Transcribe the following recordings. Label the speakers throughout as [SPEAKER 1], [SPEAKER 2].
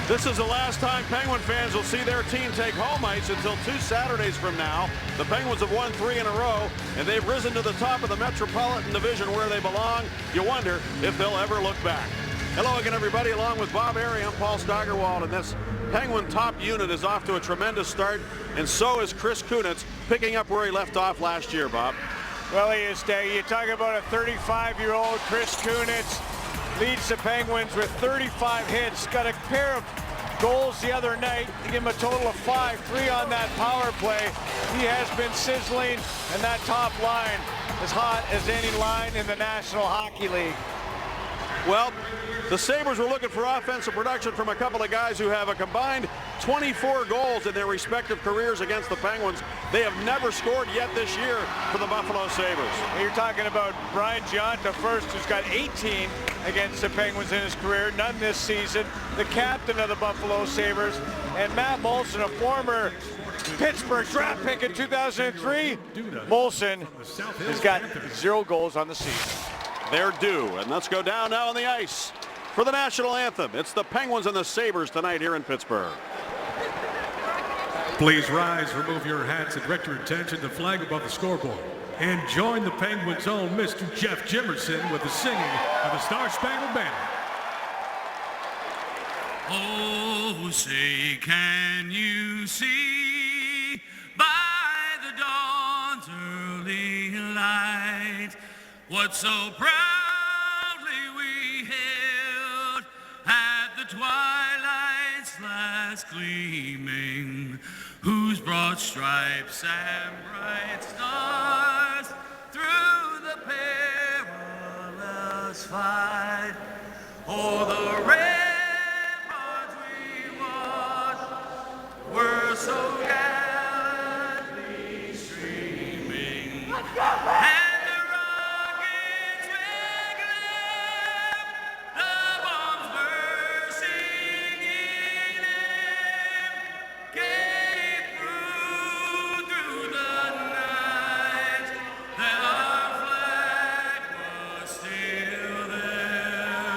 [SPEAKER 1] This is the last time Penguin fans will see their team take home ice until 2 Saturdays from now. The Penguins have won 3 in a row, and they've risen to the top of the Metropolitan Division where they belong. You wonder if they'll ever look back. Hello again, everybody. Along with Bob Airy, I'm Paul Steigerwald, and this Penguin top unit is off to a tremendous start, and so is Chris Kunitz, picking up where he left off last year, Bob.
[SPEAKER 2] Well, he is, Dave. You talk about a 35-year-old Chris Kunitz. Leads the Penguins with 35 hits. Got a pair of goals the other night to give him a total of 5, 3 on that power play. He has been sizzling, and that top line as hot as any line in the National Hockey League.
[SPEAKER 1] Well, the Sabres were looking for offensive production from a couple of guys who have a combined 24 goals in their respective careers against the Penguins. They have never scored yet this year for the Buffalo Sabres.
[SPEAKER 2] You're talking about Brian Gionta first, who's got 18 against the Penguins in his career, none this season. The captain of the Buffalo Sabres, and Matt Moulson, a former Pittsburgh draft pick in 2003. Moulson has got 0 goals on the season.
[SPEAKER 1] They're due, and let's go down now on the ice for the national anthem. It's the Penguins and the Sabres tonight here in Pittsburgh.
[SPEAKER 3] Please rise, remove your hats, and direct your attention to the flag above the scoreboard. And join the Penguins' own Mr. Jeff Jimerson with the singing of the Star-Spangled Banner.
[SPEAKER 4] Oh, say, can you see by the dawn's early light what so proudly we hailed at the twilight's last gleaming, whose broad stripes and bright stars through the perilous fight o'er the ramparts we watched were so gallantly streaming. And the rockets were glad, the bombs bursting in air, gave proof through the night that our flag was still there.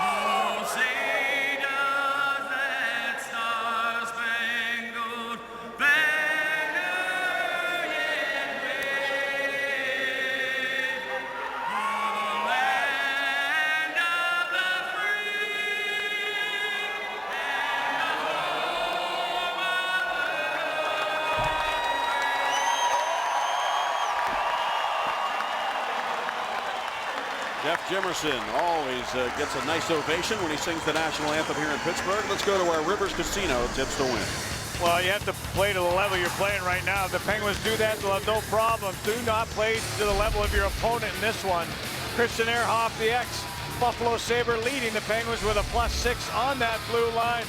[SPEAKER 4] Oh, say does that star-spangled banner yet wave o'er the land of the free and the home of
[SPEAKER 1] Jeff Jimerson always gets a nice ovation when he sings the national anthem here in Pittsburgh. Let's go to our Rivers Casino tips to win.
[SPEAKER 2] Well, you have to play to the level you're playing right now. If the Penguins do that, they'll have no problem. Do not play to the level of your opponent in this one. Christian Ehrhoff, the ex-Buffalo Sabre, leading the Penguins with a +6 on that blue line.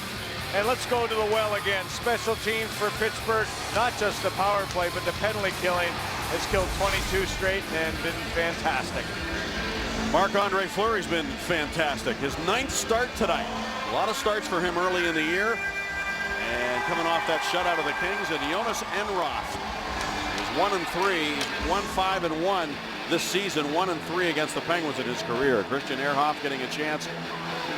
[SPEAKER 2] And let's go to the well again. Special teams for Pittsburgh, not just the power play, but the penalty killing has killed 22 straight and been fantastic.
[SPEAKER 1] Marc-Andre Fleury's been fantastic. His 9th start tonight. A lot of starts for him early in the year. And coming off that shutout of the Kings, and Jonas Enroth is 1-3, 1-5-1 this season, 1-3 against the Penguins in his career. Christian Ehrhoff getting a chance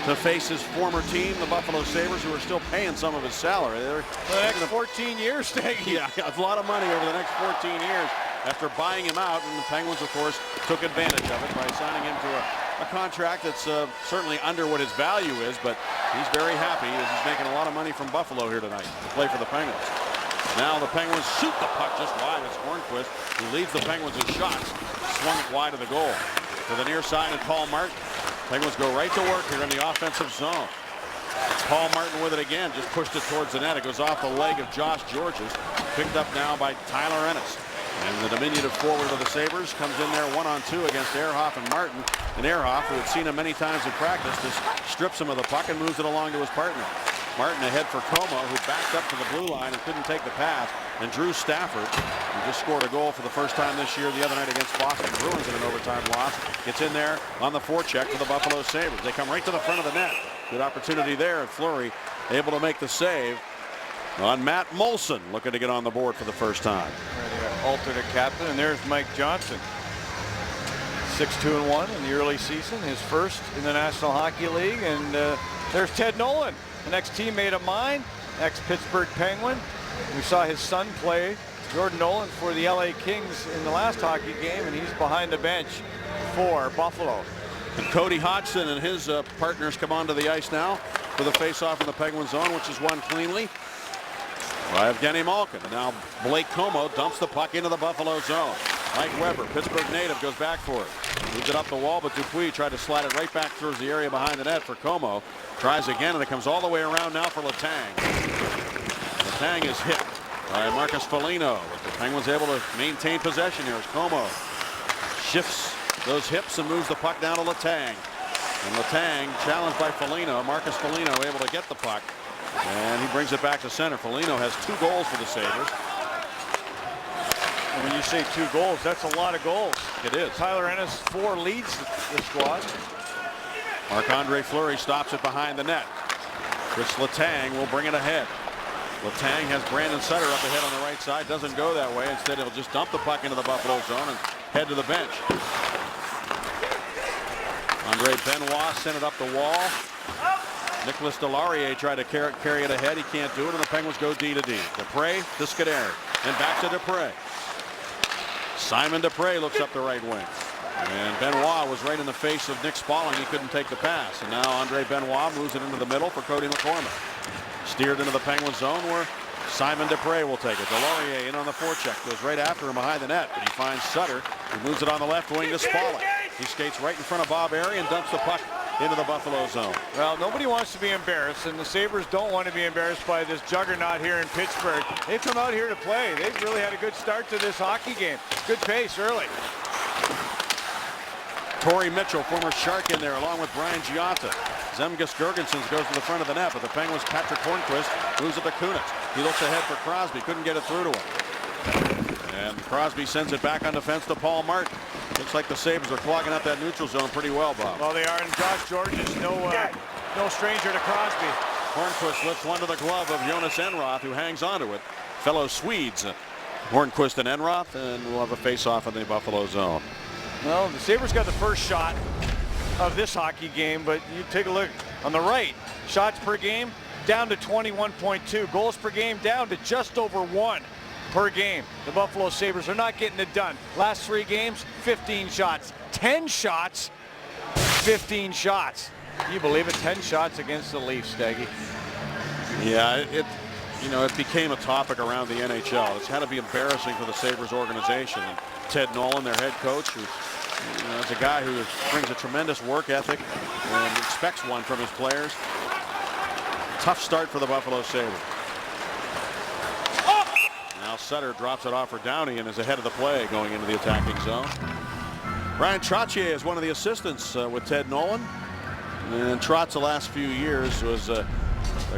[SPEAKER 1] to face his former team, the Buffalo Sabres, who are still paying some of his salary. They're
[SPEAKER 2] For the next 14 years, Steggy.
[SPEAKER 1] yeah, a lot of money over the next 14 years after buying him out, and the Penguins, of course, took advantage of it by signing him to a contract that's certainly under what his value is, but he's very happy as he's making a lot of money from Buffalo here tonight to play for the Penguins. Now the Penguins shoot the puck just wide as Hornquist, who leads the Penguins in shots, swung it wide of the goal. To the near side of Paul Martin. Penguins go right to work here in the offensive zone. Paul Martin with it again, just pushed it towards the net. It goes off the leg of Josh Georges, picked up now by Tyler Ennis. And the diminutive forward of the Sabres comes in there 1-on-2 against Ehrhoff and Martin. And Ehrhoff, who had seen him many times in practice, just strips him of the puck and moves it along to his partner. Martin ahead for Como, who backed up to the blue line and couldn't take the pass. And Drew Stafford, who just scored a goal for the first time this year the other night against Boston Bruins in an overtime loss, gets in there on the forecheck for the Buffalo Sabres. They come right to the front of the net. Good opportunity there. Fleury able to make the save on Matt Moulson, looking to get on the board for the first time.
[SPEAKER 2] Alternate captain, and there's Mike Johnson. 6-2-1 in the early season, his first in the National Hockey League, and there's Ted Nolan, an ex-teammate of mine, ex-Pittsburgh Penguin. We saw his son play, Jordan Nolan, for the LA Kings in the last hockey game, and he's behind the bench for Buffalo.
[SPEAKER 1] And Cody Hodgson and his partners come onto the ice now for the face-off in the Penguin zone, which is won cleanly by Evgeny Malkin. And now Blake Como dumps the puck into the Buffalo zone. Mike Weber, Pittsburgh native, goes back for it. Moves it up the wall, but Dupuis tried to slide it right back towards the area behind the net for Como. Tries again, and it comes all the way around now for Letang. Letang is hit by Marcus Foligno. But the Penguins able to maintain possession here as Como shifts those hips and moves the puck down to Letang. And Letang, challenged by Foligno. Marcus Foligno able to get the puck, and he brings it back to center. Foligno has 2 goals for the Sabres.
[SPEAKER 2] And when you say 2 goals, that's a lot of goals.
[SPEAKER 1] It is.
[SPEAKER 2] Tyler Ennis 4 leads the squad.
[SPEAKER 1] Marc-Andre Fleury stops it behind the net. Chris Letang will bring it ahead. Letang has Brandon Sutter up ahead on the right side. Doesn't go that way. Instead, he'll just dump the puck into the Buffalo zone and head to the bench. Andre Benoit sent it up the wall. Nicolas Deslauriers tried to carry it ahead. He can't do it, and the Penguins go D to D. Dupre to Scuderi, and back to Dupre. Simon Dupre looks up the right wing. And Benoit was right in the face of Nick Spaulding. He couldn't take the pass. And now Andre Benoit moves it into the middle for Cody McCormick. Steered into the Penguin zone where Simon Dupre will take it. Deslauriers in on the forecheck. Goes right after him behind the net. But he finds Sutter, who moves it on the left wing to Spaulding. He skates right in front of Bob Airey and dumps the puck into the Buffalo zone.
[SPEAKER 2] Well, nobody wants to be embarrassed, and the Sabres don't want to be embarrassed by this juggernaut here in Pittsburgh. They've come out here to play. They've really had a good start to this hockey game. Good pace early.
[SPEAKER 1] Torrey Mitchell, former Shark, in there along with Brian Gionta. Zemgus Girgensons goes to the front of the net, but the Penguins' Patrick Hornquist moves it to Kunitz. He looks ahead for Crosby, couldn't get it through to him. And Crosby sends it back on defense to Paul Martin. Looks like the Sabres are clogging up that neutral zone pretty well, Bob.
[SPEAKER 2] Well, they are, and Josh George is no stranger to Crosby.
[SPEAKER 1] Hornquist lifts one to the glove of Jonas Enroth, who hangs onto it. Fellow Swedes, Hornquist and Enroth, and we'll have a face-off in the Buffalo zone.
[SPEAKER 2] Well, the Sabres got the first shot of this hockey game, but you take a look on the right. Shots per game down to 21.2. Goals per game down to just over 1 per game. The Buffalo Sabres are not getting it done. Last 3 games, 15 shots. 10 shots, 15 shots. Can you believe it? 10 shots against the Leafs, Staggy.
[SPEAKER 1] Yeah, it became a topic around the NHL. It's had to be embarrassing for the Sabres organization. And Ted Nolan, their head coach, who is a guy who brings a tremendous work ethic and expects one from his players. Tough start for the Buffalo Sabres. Now Sutter drops it off for Downey and is ahead of the play going into the attacking zone. Brian Trottier is one of the assistants with Ted Nolan. And Trotz the last few years was a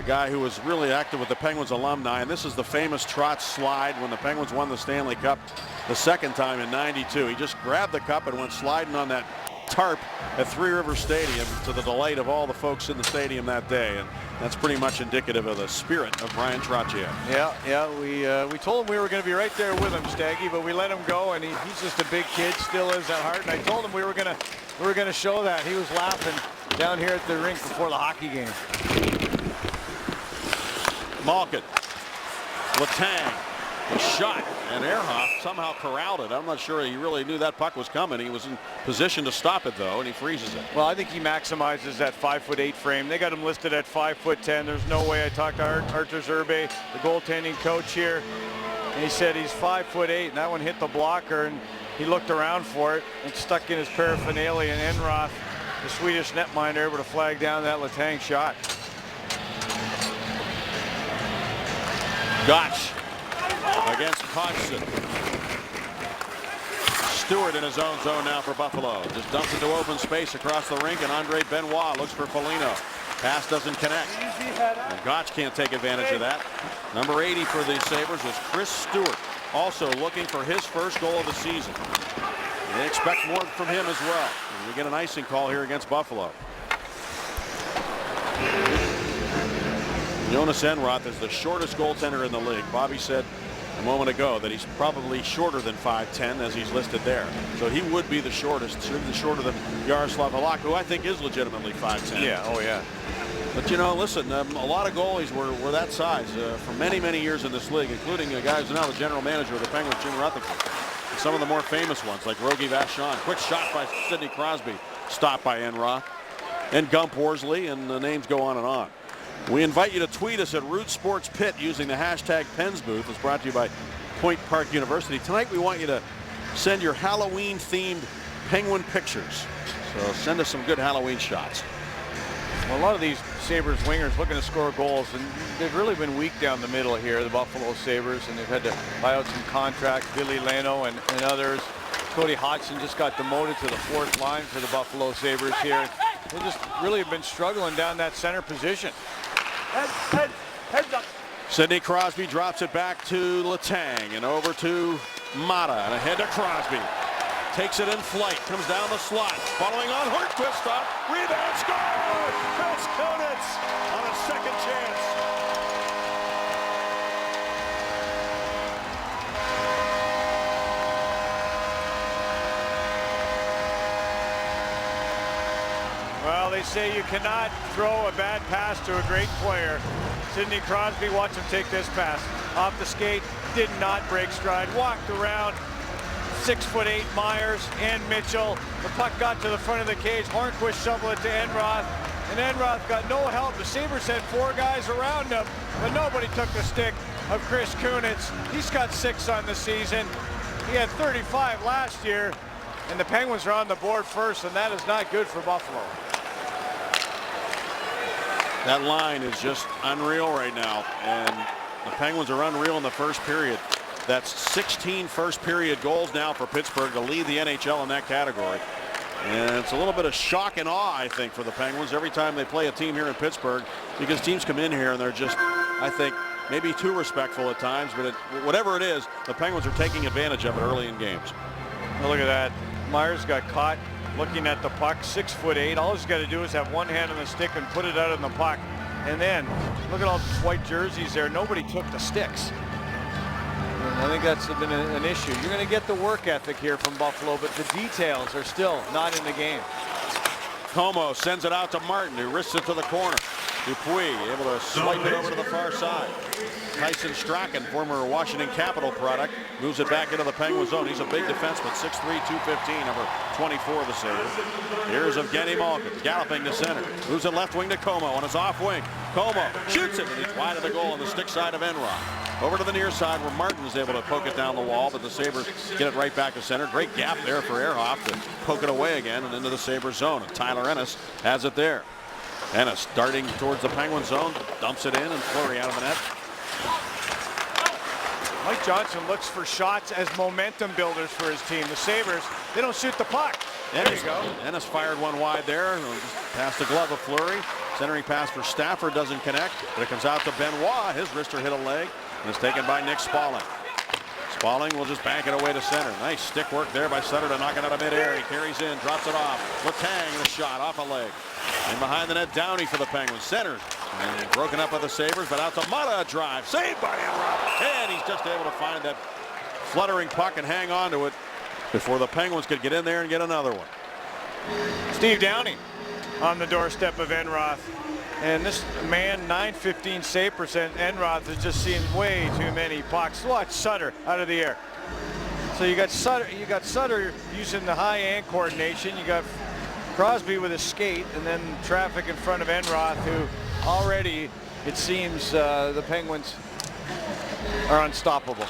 [SPEAKER 1] guy who was really active with the Penguins alumni. And this is the famous Trotz slide when the Penguins won the Stanley Cup the second time in '92. He just grabbed the cup and went sliding on that tarp at Three Rivers Stadium to the delight of all the folks in the stadium that day. And that's pretty much indicative of the spirit of Brian Trottier.
[SPEAKER 2] Yeah, we told him we were going to be right there with him, Staggy, but we let him go, and he's just a big kid, still is at heart. And I told him we were going to show that. He was laughing down here at the rink before the hockey game.
[SPEAKER 1] Malkin, Letang, the shot, and Ehrhoff somehow corralled it. I'm not sure he really knew that puck was coming. He was in position to stop it, though, and he freezes it.
[SPEAKER 2] Well, I think he maximizes that 5'8" frame. They got him listed at 5'10". There's no way. I talked to Artur Zerbe, the goaltending coach here, and he said he's 5'8", and that one hit the blocker, and he looked around for it and stuck in his paraphernalia, and Enroth, the Swedish netminder, able to flag down that Letang shot.
[SPEAKER 1] Gotch against Hodgson. Stewart in his own zone now for Buffalo. Just dumps it to open space across the rink, and Andre Benoit looks for Foligno. Pass doesn't connect. And Gotch can't take advantage of that. Number 80 for the Sabres was Chris Stewart, also looking for his first goal of the season. They expect more from him as well. And we get an icing call here against Buffalo. Jonas Enroth is the shortest goaltender in the league. Bobby said a moment ago that he's probably shorter than 5'10", as he's listed there. So he would be the shortest, certainly shorter than Yaroslav Halak, who I think is legitimately 5'10".
[SPEAKER 2] Yeah, oh yeah.
[SPEAKER 1] But you know, listen, a lot of goalies were that size for many, many years in this league, including a guy who's now the general manager of the Penguins, Jim Rutherford. And some of the more famous ones, like Rogie Vachon. Quick shot by Sidney Crosby, stopped by Enroth. And Gump Worsley, and the names go on and on. We invite you to tweet us at Root Sports Pit using the hashtag PensBooth. It's brought to you by Point Park University. Tonight we want you to send your Halloween-themed Penguin pictures. So send us some good Halloween shots.
[SPEAKER 2] Well, a lot of these Sabres wingers looking to score goals, and they've really been weak down the middle here, the Buffalo Sabres, and they've had to buy out some contracts, Billy Leno and others. Cody Hodgson just got demoted to the fourth line for the Buffalo Sabres here. They just really have been struggling down that center position.
[SPEAKER 4] Heads up.
[SPEAKER 1] Sidney Crosby drops it back to Letang and over to Mata and ahead to Crosby. Takes it in flight, comes down the slot, following on Hornquist, stop, rebound, score! Chris Kunitz on a second chance.
[SPEAKER 2] Well, they say you cannot throw a bad pass to a great player. Sidney Crosby, watch him take this pass. Off the skate, did not break stride, walked around. 6'8" Myers and Mitchell. The puck got to the front of the cage. Hornquist shoveled it to Enroth, and Enroth got no help. The Sabres had 4 guys around him, but nobody took the stick of Chris Kunitz. He's got 6 on the season. He had 35 last year, and the Penguins are on the board first, and that is not good for Buffalo.
[SPEAKER 1] That line is just unreal right now, and the Penguins are unreal in the first period. That's 16 first period goals now for Pittsburgh to lead the NHL in that category. And it's a little bit of shock and awe, I think, for the Penguins every time they play a team here in Pittsburgh, because teams come in here and they're just, I think, maybe too respectful at times, but whatever it is, the Penguins are taking advantage of it early in games.
[SPEAKER 2] Well, look at that. Myers got caught looking at the puck, 6'8". All he's got to do is have one hand on the stick and put it out on the puck. And then look at all these white jerseys there. Nobody took the sticks. I think that's been an issue. You're going to get the work ethic here from Buffalo, but the details are still not in the game.
[SPEAKER 1] Como sends it out to Martin, who wrists it to the corner. Dupuis able to swipe it over to the far side. Tyson Strachan, former Washington Capital product, moves it back into the Penguin zone. He's a big defenseman, 6'3", 215, number 24 of the Sabres. Here's Evgeny Malkin, galloping to center. Moves it left wing to Como on his off wing. Como shoots it, and he's wide of the goal on the stick side of Enroth. Over to the near side where Martin is able to poke it down the wall, but the Sabres get it right back to center. Great gap there for Ehrhoff to poke it away again and into the Sabres zone. And Tyler Ennis has it there. Ennis darting towards the Penguin zone, dumps it in, and Fleury out of the net.
[SPEAKER 2] Mike Johnson looks for shots as momentum builders for his team. The Sabres, they don't shoot the puck. There you go.
[SPEAKER 1] Ennis fired one wide there, past the glove of Fleury. Centering pass for Stafford doesn't connect, but it comes out to Benoit. His wrister hit a leg, and it's taken by Nick Spaulding. Spaulding will just bank it away to center. Nice stick work there by Sutter to knock it out of midair. He carries in, drops it off. Letang, the shot off a leg. And behind the net, Downey for the Penguins. Centers. And broken up by the Sabres, but out to Mata, drive. Saved by Enroth. And he's just able to find that fluttering puck and hang on to it before the Penguins could get in there and get another one.
[SPEAKER 2] Steve Downey on the doorstep of Enroth. And this man, .915 save percent, Enroth has just seen way too many pucks. Watch Sutter out of the air. So you got Sutter using the high-end coordination. You got Crosby with his skate, and then traffic in front of Enroth, who already, it seems, the Penguins are unstoppable.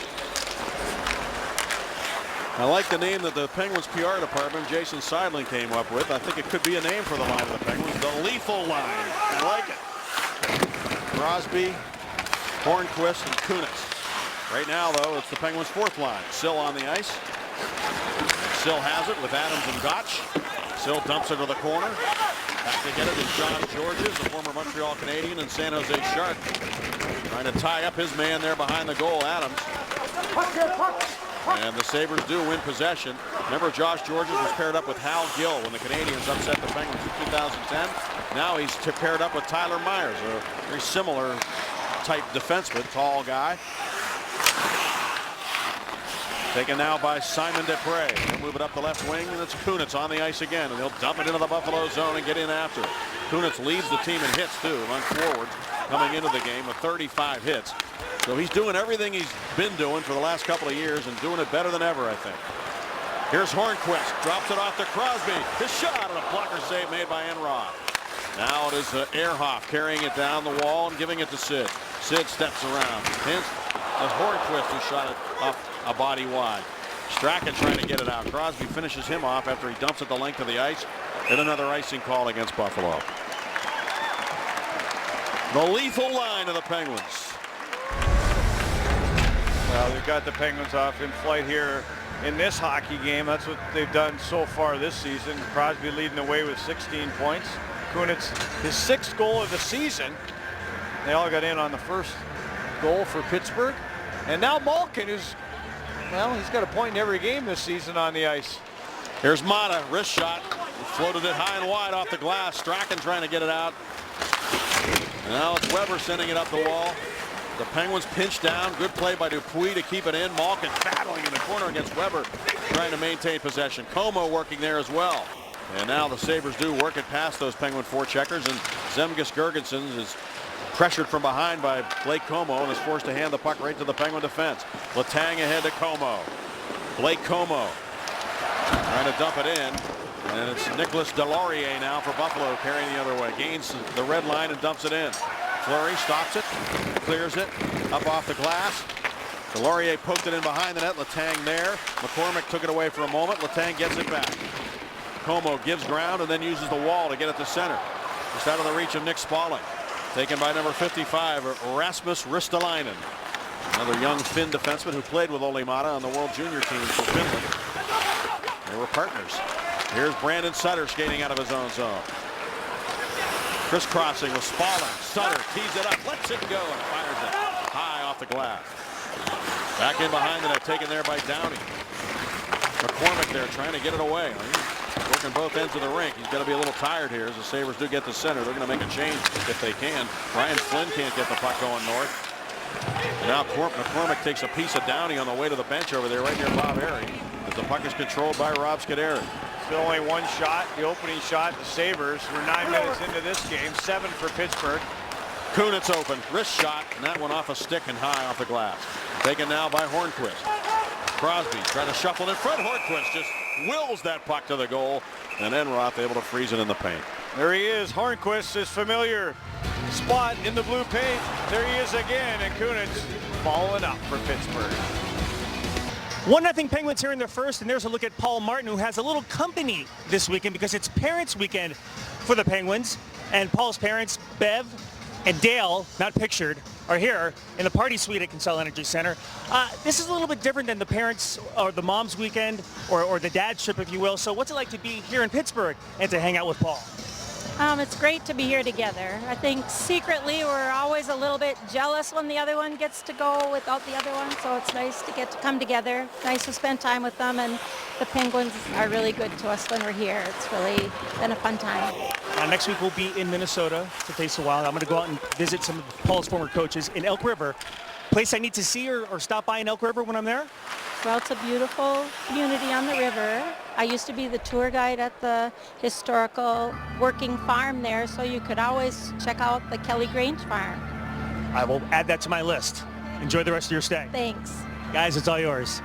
[SPEAKER 1] I like the name that the Penguins PR department, Jason Seidling, came up with. I think it could be a name for the line of the Penguins, the Lethal Line. I like it. Crosby, Hornquist, and Kunitz. Right now, though, it's the Penguins' fourth line. Sill on the ice. Sill has it with Adams and Gotch. Sill dumps it to the corner. Back to get it is John Georges, the former Montreal Canadian and San Jose Shark. Trying to tie up his man there behind the goal, Adams. And the Sabres do win possession. Remember, Josh Georges was paired up with Hal Gill when the Canadians upset the Penguins in 2010. Now he's paired up with Tyler Myers, a very similar type defenseman, tall guy. Taken now by Simon Desprez. He'll move it up the left wing, and it's Kunitz on the ice again, and he'll dump it into the Buffalo zone and get in after it. Kunitz leads the team in hits, too, among forwards coming into the game with 35 hits. So he's doing everything he's been doing for the last couple of years and doing it better than ever, I think. Here's Hornquist, drops it off to Crosby. His shot, and a blocker save made by Enroth. Now it is Ehrhoff carrying it down the wall and giving it to Sid. Sid steps around. Hence, it's Hornquist who shot it off a body wide. Strachan trying to get it out. Crosby finishes him off after he dumps it the length of the ice. And another icing call against Buffalo. The lethal line of the Penguins.
[SPEAKER 2] Well, they've got the Penguins off in flight here in this hockey game. That's what they've done so far this season. Crosby leading the way with 16 points. Kunitz, his 6th goal of the season. They all got in on the first goal for Pittsburgh. And now Malkin, who's, well, he's got a point in every game this season on the ice.
[SPEAKER 1] Here's Mata, wrist shot. Floated it high and wide off the glass. Strachan trying to get it out. Now it's Weber sending it up the wall. The Penguins pinch down. Good play by Dupuis to keep it in. Malkin battling in the corner against Weber, trying to maintain possession. Como working there as well. And now the Sabres do work it past those Penguin forecheckers, and Zemgus Girgensons is pressured from behind by Blake Como and is forced to hand the puck right to the Penguin defense. Letang ahead to Como. Blake Como trying to dump it in. And it's Nicholas Deslauriers now for Buffalo carrying the other way. Gains the red line and dumps it in. Fleury stops it, clears it, up off the glass. Deslauriers poked it in behind the net. Letang there. McCormick took it away for a moment. Letang gets it back. Como gives ground and then uses the wall to get it to center. Just out of the reach of Nick Spaulding. Taken by number 55, Rasmus Ristolainen. Another young Finn defenseman who played with Olli Mata on the World Junior team for Finland. They were partners. Here's Brandon Sutter skating out of his own zone. Crisscrossing with Spaulding. Sutter tees it up, lets it go, and fires it high off the glass. Back in behind the net, taken there by Downey. McCormick there trying to get it away. He's working both ends of the rink. He's got to be a little tired here as the Sabres do get to center. They're going to make a change if they can. Ryan Flynn can't get the puck going north. And now McCormick takes a piece of Downey on the way to the bench over there right near Bob Harry. As the puck is controlled by Rob Scuderi.
[SPEAKER 2] Still only one shot, the opening shot. The Sabres were 9 minutes into this game, 7 for Pittsburgh.
[SPEAKER 1] Kunitz open, wrist shot, and that one off a stick and high off the glass. Taken now by Hornquist. Crosby trying to shuffle it in front. Hornquist just wills that puck to the goal, and Enroth able to freeze it in the paint.
[SPEAKER 2] There he is, Hornquist, his familiar spot in the blue paint. There he is again, and Kunitz following up for Pittsburgh.
[SPEAKER 5] 1-0 Penguins here in their first, and there's a look at Paul Martin, who has a little company this weekend because it's Parents Weekend for the Penguins, and Paul's parents, Bev and Dale, not pictured, are here in the party suite at Consol Energy Center. This is a little bit different than the parents or the mom's weekend or the dad's trip, if you will. So what's it like to be here in Pittsburgh and to hang out with Paul?
[SPEAKER 6] It's great to be here together. I think secretly we're always a little bit jealous when the other one gets to go without the other one, so it's nice to get to come together, nice to spend time with them, and the Penguins are really good to us when we're here. It's really been a fun time.
[SPEAKER 5] Next week we'll be in Minnesota to Taste the Wild. I'm going to go out and visit some of Paul's former coaches in Elk River. Place I need to see or stop by in Elk River when I'm there?
[SPEAKER 6] Well, it's a beautiful community on the river. I used to be the tour guide at the historical working farm there, so you could always check out the Kelly Grange farm.
[SPEAKER 5] I will add that to my list. Enjoy the rest of your stay.
[SPEAKER 6] Thanks.
[SPEAKER 5] Guys, it's all yours.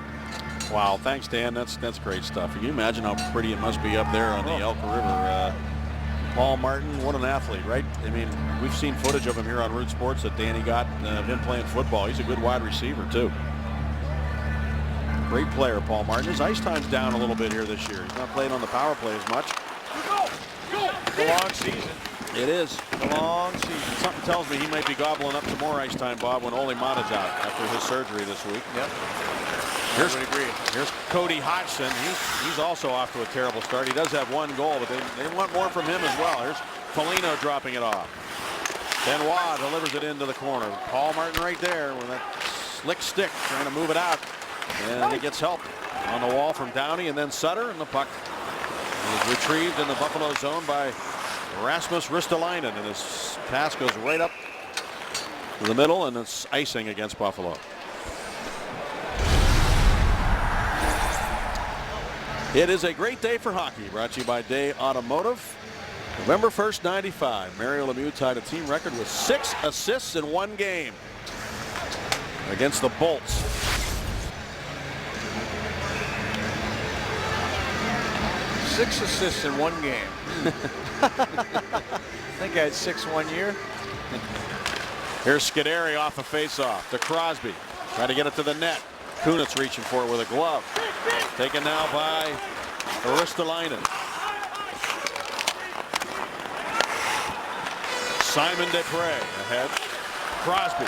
[SPEAKER 1] Wow, thanks, Dan. That's great stuff. Can you imagine how pretty it must be up there on the Elk River? Paul Martin, what an athlete, right? I mean, we've seen footage of him here on Root Sports that Danny got of him playing football. He's a good wide receiver, too. Great player, Paul Martin. His ice time's down a little bit here this year. He's not playing on the power play as much.
[SPEAKER 2] The long season.
[SPEAKER 1] It is.
[SPEAKER 2] The long season.
[SPEAKER 1] Something tells me he might be gobbling up some more ice time, Bob, when Olli Mata's out after his surgery this week.
[SPEAKER 2] Yep.
[SPEAKER 1] Here's Cody Hodgson. He's also off to a terrible start. He does have one goal, but they want more from him as well. Here's Foligno dropping it off. Benoit delivers it into the corner. Paul Martin right there with that slick stick trying to move it out. And he gets help on the wall from Downey and then Sutter, and the puck is retrieved in the Buffalo zone by Rasmus Ristolainen, and his pass goes right up to the middle, and it's icing against Buffalo. It is a great day for hockey, brought to you by Day Automotive. November 1st, 95. Mario Lemieux tied a team record with 6 assists in one game against the Bolts.
[SPEAKER 2] 6 assists in one game. I think I had 6 1 year.
[SPEAKER 1] Here's Scuderi off a face-off to Crosby. Trying to get it to the net. Kunitz reaching for it with a glove. Taken now by Ristolainen. Simon Desprez ahead. Crosby.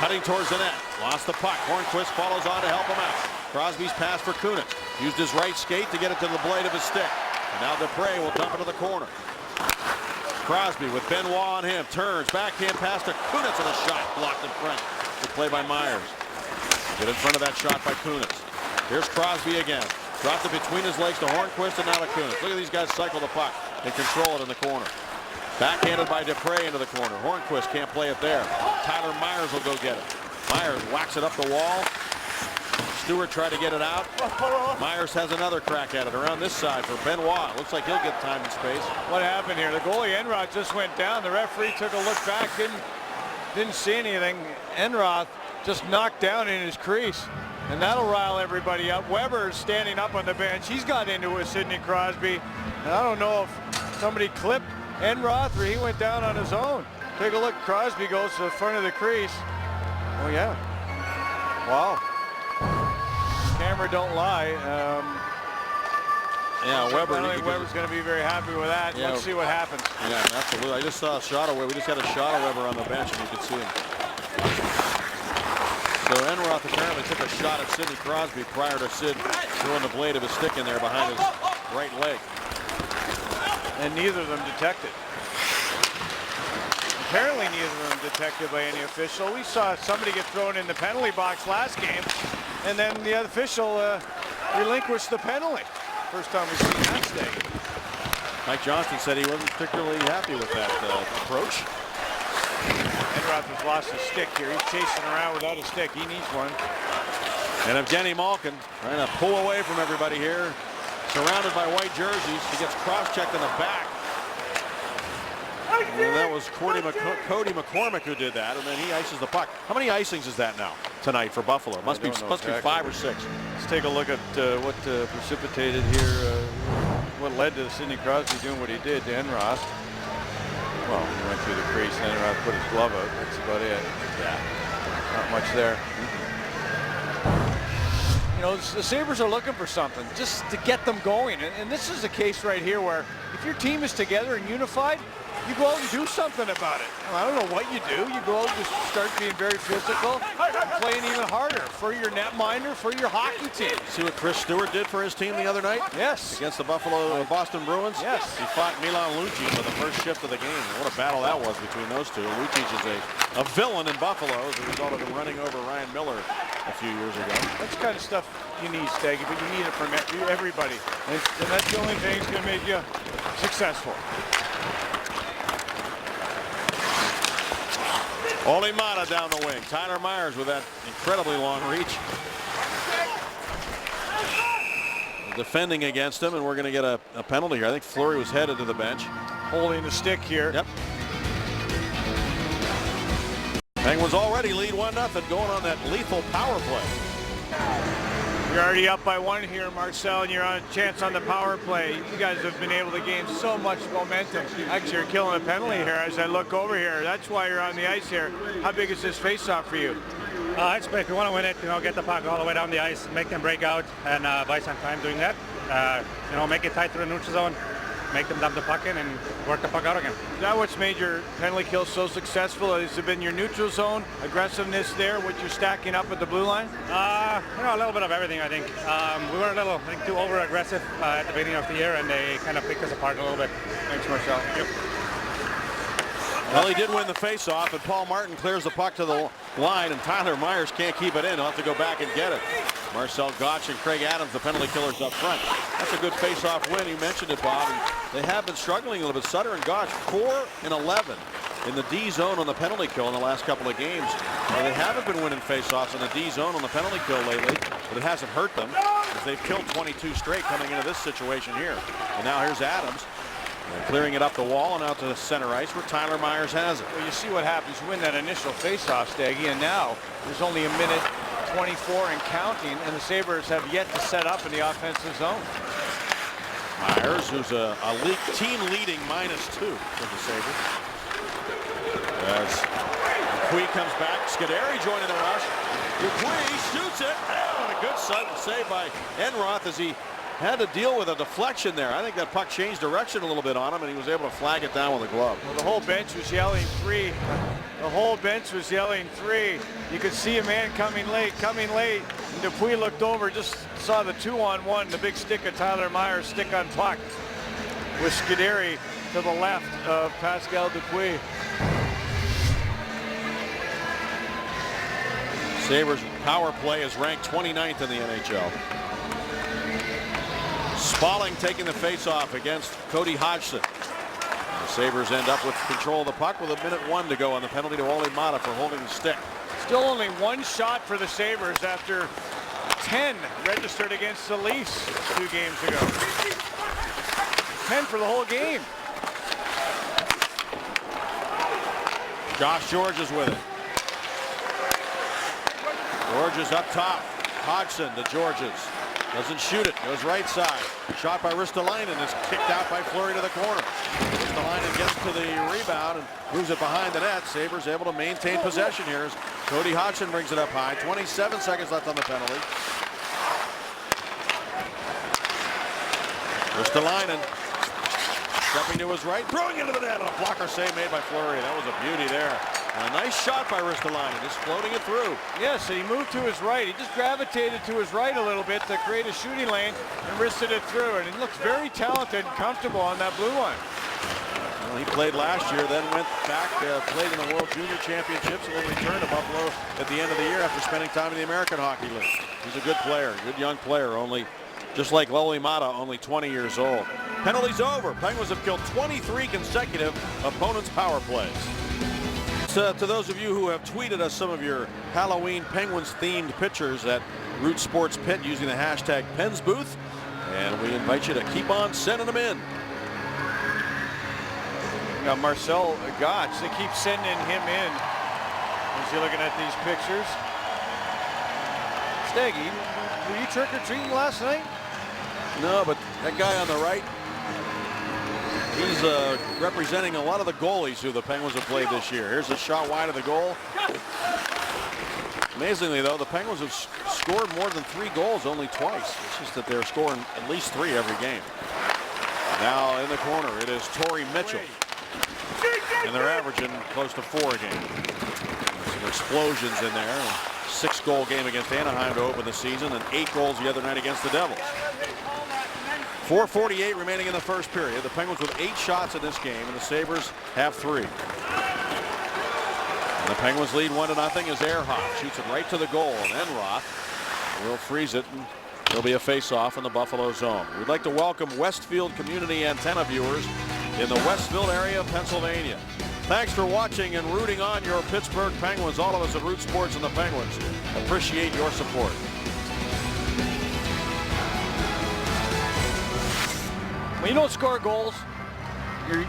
[SPEAKER 1] Cutting towards the net. Lost the puck. Hornquist follows on to help him out. Crosby's pass for Kunitz. Used his right skate to get it to the blade of his stick. And now Desprez will dump it to the corner. Crosby with Benoit on him. Turns. Backhand pass to Kunitz and a shot blocked in front. Good play by Myers. Get in front of that shot by Kunitz. Here's Crosby again. Dropped it between his legs to Hornquist and now to Kunitz. Look at these guys cycle the puck and control it in the corner. Backhanded by Desprez into the corner. Hornquist can't play it there. Tyler Myers will go get it. Myers whacks it up the wall. Stewart tried to get it out. Myers has another crack at it around this side for Benoit. Looks like he'll get time and space.
[SPEAKER 2] What happened here? The goalie Enroth just went down. The referee took a look back, didn't see anything. Enroth just knocked down in his crease, and that'll rile everybody up. Weber's standing up on the bench. He's got into it with Sidney Crosby, and I don't know if somebody clipped Enroth or he went down on his own. Take a look. Crosby goes to the front of the crease. Oh yeah. Wow. Camera don't lie.
[SPEAKER 1] Yeah, Weber.
[SPEAKER 2] I don't think Weber's going to be very happy with that.
[SPEAKER 1] Yeah.
[SPEAKER 2] Let's see what happens.
[SPEAKER 1] Yeah, absolutely. I just saw a shot of Weber. We just got a shot of Weber on the bench, and you could see him. So Enroth apparently took a shot at Sidney Crosby prior to Sid throwing the blade of his stick in there behind his right leg.
[SPEAKER 2] And neither of them detected. Apparently neither of them detected by any official. We saw somebody get thrown in the penalty box last game, and then the other official relinquished the penalty. First time we've seen that stay.
[SPEAKER 1] Mike Johnston said he wasn't particularly happy with that approach.
[SPEAKER 2] Enroth has lost his stick here. He's chasing around without a stick. He needs one.
[SPEAKER 1] And Evgeny Malkin trying to pull away from everybody here. Surrounded by white jerseys. He gets cross-checked in the back. And that was Cody McCormick who did that, and then he ices the puck. How many icings is that now tonight for Buffalo? Must be 5 or 6.
[SPEAKER 2] Let's take a look at what precipitated here, what led to Sidney Crosby doing what he did to Enroth. Well, he went through the crease and Enroth put his glove out. That's about it. Yeah, not much there. You know, the Sabres are looking for something just to get them going, and this is a case right here where if your team is together and unified, you go out and do something about it. I don't know what you do. You go out and just start being very physical, playing even harder for your netminder, for your hockey team.
[SPEAKER 1] See what Chris Stewart did for his team the other night?
[SPEAKER 2] Yes.
[SPEAKER 1] Against the Boston Bruins?
[SPEAKER 2] Yes.
[SPEAKER 1] He fought Milan Lucic for the first shift of the game. What a battle that was between those two. Lucic is a villain in Buffalo as a result of him running over Ryan Miller a few years ago.
[SPEAKER 2] That's the kind of stuff you need, Staggy, but you need it from everybody. And that's the only thing that's going to make you successful.
[SPEAKER 1] Olimata down the wing. Tyler Myers with that incredibly long reach. Defending against him, and we're going to get a penalty here. I think Fleury was headed to the bench.
[SPEAKER 2] Holding the stick here.
[SPEAKER 1] Yep. Penguins already lead 1-0 going on that lethal power play.
[SPEAKER 2] You're already up by 1 here, Marcel, and you're on a chance on the power play. You guys have been able to gain so much momentum. Actually, you're killing a penalty here as I look over here. That's why you're on the ice here. How big is this face-off for you?
[SPEAKER 7] It's big. We want to win it, get the puck all the way down the ice, make them break out, and buy some time doing that. Make it tight to the neutral zone, make them dump the puck in, and work the puck out again.
[SPEAKER 2] Is that what's made your penalty kill so successful? Has it been your neutral zone, aggressiveness there, what you're stacking up at the blue line?
[SPEAKER 7] A little bit of everything, I think. We were a little, too over-aggressive at the beginning of the year, and they kind of picked us apart a little bit.
[SPEAKER 2] Thanks, Marcel.
[SPEAKER 7] Yep.
[SPEAKER 1] Well, he did win the face-off, and Paul Martin clears the puck to the line, and Tyler Myers can't keep it in. He'll have to go back and get it. Marcel Gottsch and Craig Adams, the penalty killers up front. That's a good face-off win. You mentioned it, Bob. And they have been struggling a little bit. Sutter and Gottsch, 4 and 11 in the D zone on the penalty kill in the last couple of games. They haven't been winning faceoffs in the D zone on the penalty kill lately, but it hasn't hurt them as they've killed 22 straight coming into this situation here. And now here's Adams clearing it up the wall and out to the center ice where Tyler Myers has it.
[SPEAKER 2] Well, you see what happens. You win that initial faceoff, Staggy, and now there's only a minute 24 and counting, and the Sabres have yet to set up in the offensive zone.
[SPEAKER 1] Myers, who's a team-leading -2 for the Sabres. As Dupuis comes back, Scuderi joining the rush. Dupuis shoots it. Oh, and a good save by Enroth as he had to deal with a deflection there. I think that puck changed direction a little bit on him, and he was able to flag it down with a glove.
[SPEAKER 2] Well, the whole bench was yelling 3. The whole bench was yelling 3. You could see a man coming late. And Dupuis looked over, just saw the 2-on-1, the big stick of Tyler Myers stick on puck with Scuderi to the left of Pascal Dupuis.
[SPEAKER 1] Sabres power play is ranked 29th in the NHL. Spalling taking the face-off against Cody Hodgson. The Sabres end up with control of the puck with a minute 1 to go on the penalty to Olli Maatta for holding the stick.
[SPEAKER 2] Still only 1 shot for the Sabres after 10 registered against the Leafs 2 games ago. 10 for the whole game.
[SPEAKER 1] Josh George is with it. George is up top. Hodgson to Georges. Doesn't shoot it. Goes right side. Shot by Ristolainen is kicked out by Fleury to the corner. Ristolainen gets to the rebound and moves it behind the net. Sabres able to maintain possession here as Cody Hodgson brings it up high. 27 seconds left on the penalty. Ristolainen stepping to his right, throwing into the net, and a blocker save made by Fleury. That was a beauty there. And a nice shot by Ristolainen, just floating it through.
[SPEAKER 2] Yes, he moved to his right. He just gravitated to his right a little bit to create a shooting lane and wristed it through. And he looks very talented and comfortable on that blue line.
[SPEAKER 1] Well, he played last year, then went back, played in the World Junior Championships, and then returned to Buffalo at the end of the year after spending time in the American Hockey League. He's a good player, good young player, only, just like Olli Maatta, only 20 years old. Penalties over. Penguins have killed 23 consecutive opponents' power plays. To those of you who have tweeted us some of your Halloween Penguins-themed pictures at Root Sports Pit using the hashtag PensBooth, and we invite you to keep on sending them in.
[SPEAKER 2] Now Marcel Gotch, they keep sending him in. As you're looking at these pictures. Steggy, were you trick-or-treating last night?
[SPEAKER 1] No, but that guy on the right, he's representing a lot of the goalies who the Penguins have played this year. Here's a shot wide of the goal. Amazingly, though, the Penguins have scored more than 3 goals only twice. It's just that they're scoring at least 3 every game. Now in the corner, it is Torrey Mitchell. And they're averaging close to 4 a game. Some explosions in there. 6-goal game against Anaheim to open the season and 8 goals the other night against the Devils. 4:48 remaining in the first period. The Penguins with 8 shots in this game, and the Sabres have 3. And the Penguins lead 1-0 as Ehrhoff shoots it right to the goal, and Enroth will freeze it, and there'll be a face-off in the Buffalo zone. We'd like to welcome Westfield community antenna viewers in the Westfield area of Pennsylvania. Thanks for watching and rooting on your Pittsburgh Penguins. All of us at Root Sports and the Penguins appreciate your support.
[SPEAKER 2] When you don't score goals, you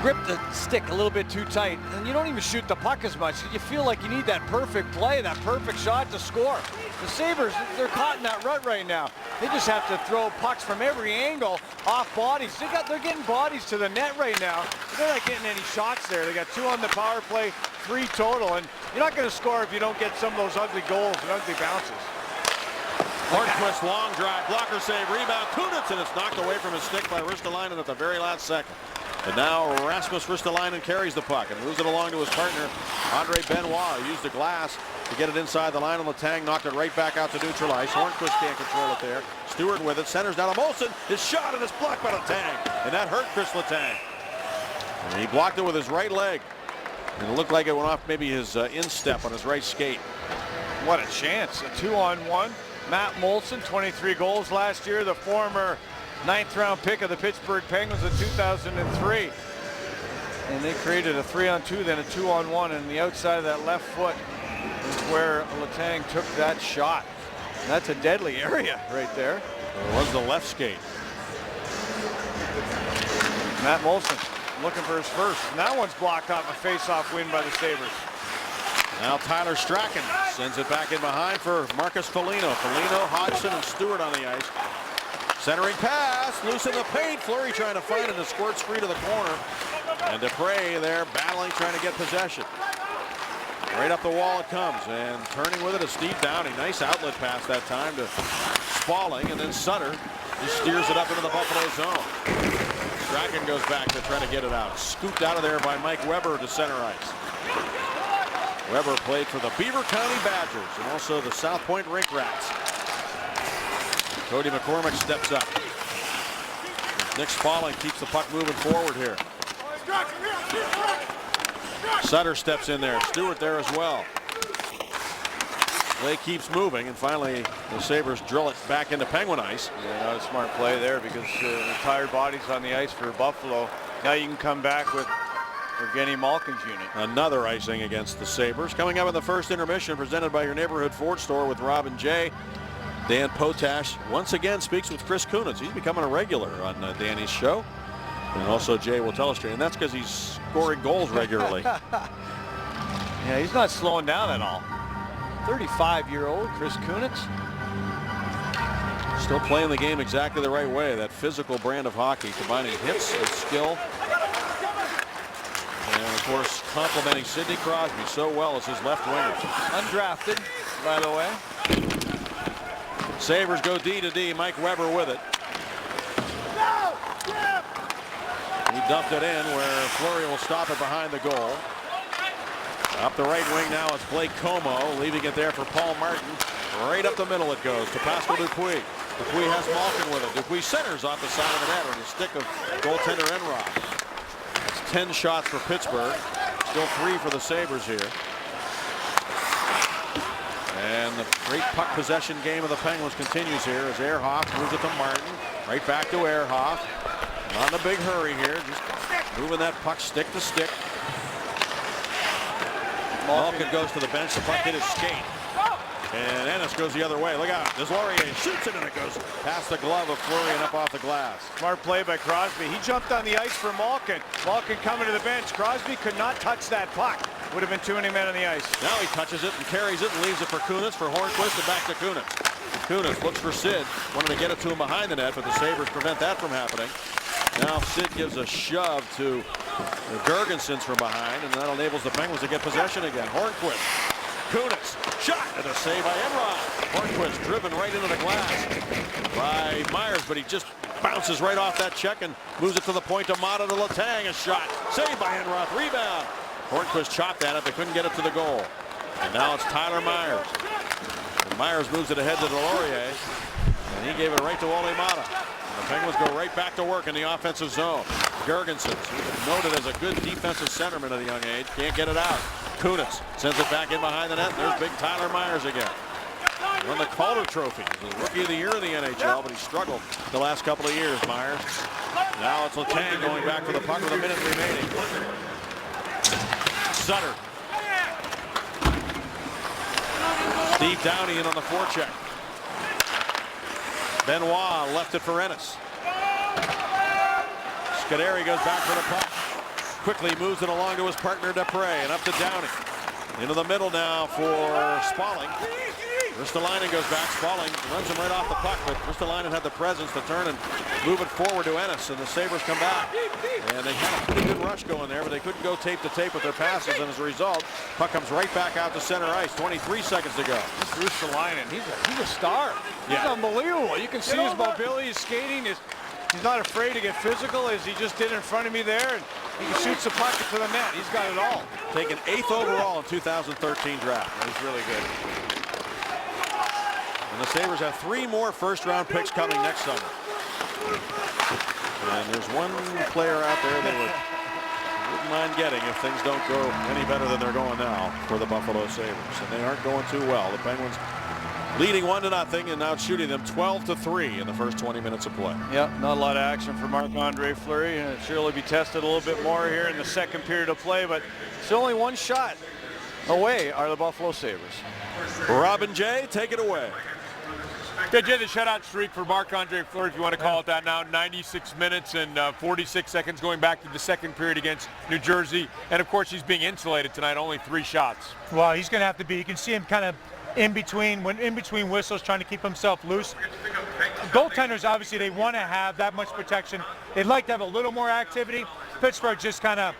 [SPEAKER 2] grip the stick a little bit too tight, and you don't even shoot the puck as much. You feel like you need that perfect play, that perfect shot to score. The Sabres, they're caught in that rut right now. They just have to throw pucks from every angle off bodies. They're getting bodies to the net right now. They're not getting any shots there. They got 2 on the power play, 3 total, and you're not going to score if you don't get some of those ugly goals and ugly bounces.
[SPEAKER 1] Hornquist long drive, blocker save, rebound, Kunitz, and it's knocked away from his stick by Ristolainen at the very last second. And now Rasmus Ristolainen carries the puck and moves it along to his partner, Andre Benoit, who used the glass to get it inside the line on Letang, knocked it right back out to neutral ice. Hornquist can't control it there. Stewart with it, centers down to Molson. His shot and it's blocked by Letang, and that hurt Chris Letang. And he blocked it with his right leg, and it looked like it went off maybe his instep on his right skate.
[SPEAKER 2] What a chance, a 2-on-1. Matt Molson, 23 goals last year, the former 9th round pick of the Pittsburgh Penguins in 2003. And they created a 3-on-2, then a 2-on-1, and the outside of that left foot is where Letang took that shot. And that's a deadly area right there.
[SPEAKER 1] It was the left skate.
[SPEAKER 2] Matt Molson looking for his first. And that one's blocked off a face-off win by the Sabres.
[SPEAKER 1] Now Tyler Strachan sends it back in behind for Marcus Foligno. Foligno, Hodgson, and Stewart on the ice. Centering pass, loose in the paint. Fleury trying to find it, and squirts free to the corner. And Dupre there battling, trying to get possession. Right up the wall it comes, and turning with it is Steve Downing. Nice outlet pass that time to Spaulding, and then Sutter just steers it up into the Buffalo zone. Strachan goes back to try to get it out. Scooped out of there by Mike Weber to center ice. Weber played for the Beaver County Badgers and also the South Point Rink Rats. Cody McCormick steps up. Nick Spaulding keeps the puck moving forward here. Sutter steps in there. Stewart there as well. Play keeps moving, and finally the Sabres drill it back into Penguin ice.
[SPEAKER 2] Yeah, not a smart play there because the tired bodies on the ice for Buffalo. Now you can come back with Evgeny Malkin's unit.
[SPEAKER 1] Another icing against the Sabres. Coming up in the first intermission, presented by your neighborhood Ford store with Robin J. Dan Potash once again speaks with Chris Kunitz. He's becoming a regular on Danny's show. And also Jay will tell us, and that's because he's scoring goals regularly.
[SPEAKER 2] Yeah, he's not slowing down at all. 35-year-old Chris Kunitz.
[SPEAKER 1] Still playing the game exactly the right way. That physical brand of hockey, combining hits and skill. And of course, complimenting Sidney Crosby so well as his left winger.
[SPEAKER 2] Undrafted, by the way.
[SPEAKER 1] Sabres go D to D. Mike Weber with it. He dumped it in where Fleury will stop it behind the goal. Up the right wing now it's Blake Como, leaving it there for Paul Martin. Right up the middle it goes to Pascal Dupuis. Dupuis has Malkin with it. Dupuis centers off the side of the net on the stick of goaltender Enroth. That's 10 shots for Pittsburgh. Still 3 for the Sabres here. And the great puck possession game of the Penguins continues here as Ehrhoff moves it to Martin. Right back to Ehrhoff. Not in a big hurry here, just moving that puck stick to stick. Malkin goes to the bench, the puck hit his skate. And Ennis goes the other way. Look out, Deslauriers shoots it and it goes past the glove of Fleury and up off the glass.
[SPEAKER 2] Smart play by Crosby. He jumped on the ice for Malkin. Malkin coming to the bench. Crosby could not touch that puck. Would have been too many men on the ice.
[SPEAKER 1] Now he touches it and carries it and leaves it for Kunitz, for Hornquist, and back to Kunitz. Kunitz looks for Sid, wanted to get it to him behind the net, but the Sabres prevent that from happening. Now Sid gives a shove to Gergensons from behind, and that enables the Penguins to get possession again. Hornquist, Kunitz, shot, and a save by Enroth. Hornquist driven right into the glass by Myers, but he just bounces right off that check and moves it to the point to Mata to Letang. A shot, saved by Enroth, rebound. Hornquist chopped at it, but couldn't get it to the goal. And now it's Tyler Myers. And Myers moves it ahead to Deslauriers, and he gave it right to Wally Mata. The Penguins go right back to work in the offensive zone. Gergensen, noted as a good defensive centerman at a young age, can't get it out. Kunitz sends it back in behind the net. There's big Tyler Myers again. Won the Calder Trophy. He's the Rookie of the Year in the NHL, but he struggled the last couple of years, Myers. Now it's Letang going back for the puck with a minute remaining. Sutter. Steve Downey in on the forecheck. Benoit left it for Ennis. Scuderi goes back for the puck. Quickly moves it along to his partner Dupre and up to Downey. Into the middle now for Spaulding. Ristolainen goes back. Spaulding runs him right off the puck, but Ristolainen had the presence to turn and move it forward to Ennis, and the Sabres come back. And they had a pretty good rush going there, but they couldn't go tape to tape with their passes, and as a result, puck comes right back out to center ice. 23 seconds to go.
[SPEAKER 2] This Ristolainen, he's a star. He's unbelievable. You can see his mobility, his skating. He's not afraid to get physical as he just did in front of me there, and he shoots the puck to the net. He's got it all.
[SPEAKER 1] Taken 8th overall in 2013 draft.
[SPEAKER 2] He's really good.
[SPEAKER 1] And the Sabres have 3 more first-round picks coming next summer. And there's one player out there they wouldn't mind getting if things don't go any better than they're going now for the Buffalo Sabres. And they aren't going too well. The Penguins leading 1-0 and now shooting them 12-3 in the first 20 minutes of play.
[SPEAKER 2] Yep, not a lot of action for Marc-Andre Fleury. And it'll surely be tested a little bit more here in the second period of play, but still only one shot away are the Buffalo Sabres.
[SPEAKER 1] Robin J, take it away.
[SPEAKER 8] Yeah, Jay, the shutout streak for Marc-Andre Fleury, if you want to call it that now, 96 minutes and 46 seconds going back to the second period against New Jersey. And, of course, he's being insulated tonight, only 3 shots.
[SPEAKER 9] Well, he's going to have to be. You can see him kind of in between whistles, trying to keep himself loose. Goaltenders, obviously, they want to have that much protection. They'd like to have a little more activity. Pittsburgh just kind of,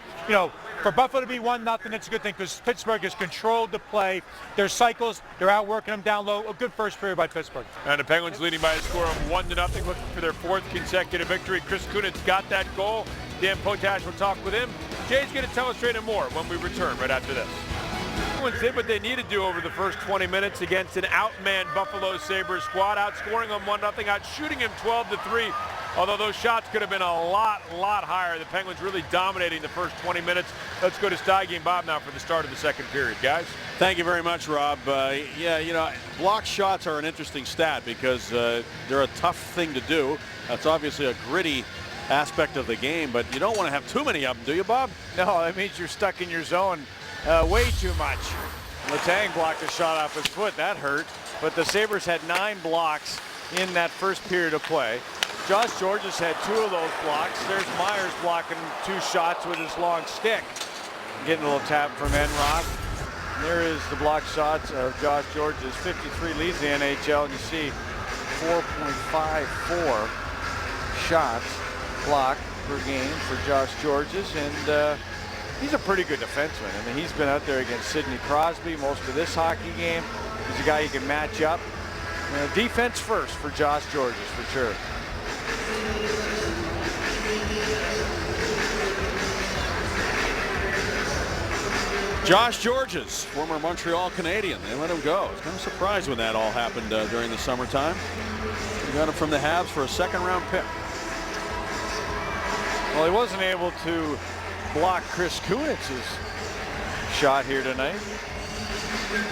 [SPEAKER 9] for Buffalo to be 1-0, it's a good thing because Pittsburgh has controlled the play. Their cycles, they're outworking them down low. A good first period by Pittsburgh.
[SPEAKER 8] And the Penguins leading by a score of 1-0, looking for their 4th consecutive victory. Chris Kunitz got that goal. Dan Potash will talk with him. Jay's going to tell us straight and more when we return right after this. Penguins did what they needed to do over the first 20 minutes against an outmanned Buffalo Sabres squad, outscoring them 1-0, out shooting him 12-3. Although those shots could have been a lot higher. The Penguins really dominating the first 20 minutes. Let's go to Steige and Bob now for the start of the second period, guys.
[SPEAKER 1] Thank you very much, Rob. Block shots are an interesting stat because they're a tough thing to do. That's obviously a gritty aspect of the game, but you don't want to have too many of them, do you, Bob?
[SPEAKER 2] No, that means you're stuck in your zone way too much. Letang blocked a shot off his foot. That hurt. But the Sabres had 9 blocks in that first period of play. Josh Georges had 2 of those blocks. There's Myers blocking 2 shots with his long stick. Getting a little tap from Enroth. There is the block shots of Josh Georges. 53 leads the NHL, and you see 4.54 shots blocked per game for Josh Georges, and he's a pretty good defenseman. I mean, he's been out there against Sidney Crosby most of this hockey game. He's a guy you can match up. Defense first for Josh Georges, for sure.
[SPEAKER 1] Josh Georges, former Montreal Canadian. They let him go. I was kind of surprised when that all happened during the summertime. They got him from the Habs for a second-round pick.
[SPEAKER 2] Well, he wasn't able to block Chris Kunitz's shot here tonight.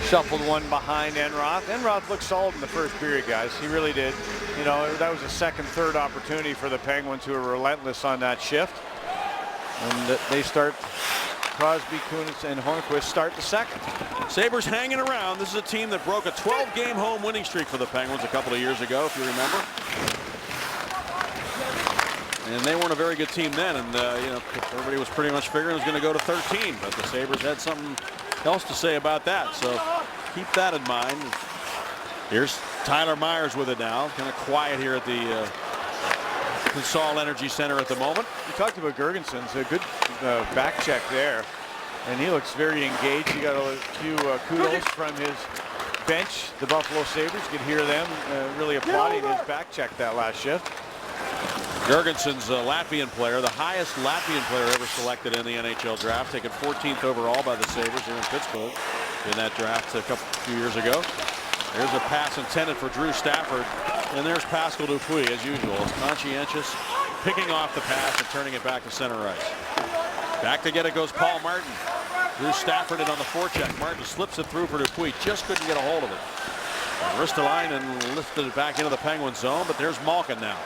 [SPEAKER 2] Shuffled one behind Enroth. Enroth looked solid in the first period, guys. He really did. That was a second, third opportunity for the Penguins, who were relentless on that shift. And they start, Crosby, Kunitz, and Hornquist start the second.
[SPEAKER 1] Sabres hanging around. This is a team that broke a 12-game home winning streak for the Penguins a couple of years ago, if you remember. And they weren't a very good team then, and everybody was pretty much figuring it was going to go to 13, but the Sabres had something else to say about that, so keep that in mind. Here's Tyler Myers with it now, kind of quiet here at the Consol Energy Center at the moment.
[SPEAKER 2] You talked about Girgensons, a good back check there, and he looks very engaged. He got a few kudos from his bench. The Buffalo Sabres, you could hear them really applauding his back check that last shift.
[SPEAKER 1] Girgensons a Latvian player, the highest Latvian player ever selected in the NHL draft, taken 14th overall by the Sabres here in Pittsburgh in that draft a few years ago. There's a pass intended for Drew Stafford, and there's Pascal Dupuis as usual. It's conscientious, picking off the pass and turning it back to center ice. Back to get it goes Paul Martin. Drew Stafford in on the forecheck. Martin slips it through for Dupuis, just couldn't get a hold of it. Ristolainen lifted it back into the Penguin zone, but there's Malkin now.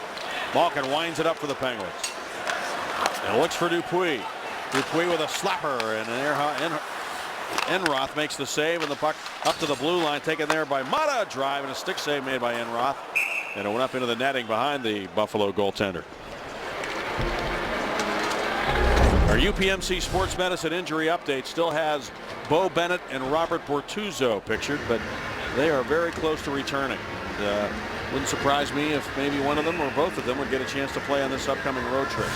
[SPEAKER 1] Malkin winds it up for the Penguins. And looks for Dupuis. Dupuis with a slapper, and Enroth makes the save, and the puck up to the blue line, taken there by Mata. Drive and a stick save made by Enroth. And it went up into the netting behind the Buffalo goaltender. Our UPMC Sports Medicine injury update still has Bo Bennett and Robert Bortuzzo pictured, but they are very close to returning. Wouldn't surprise me if maybe one of them or both of them would get a chance to play on this upcoming road trip.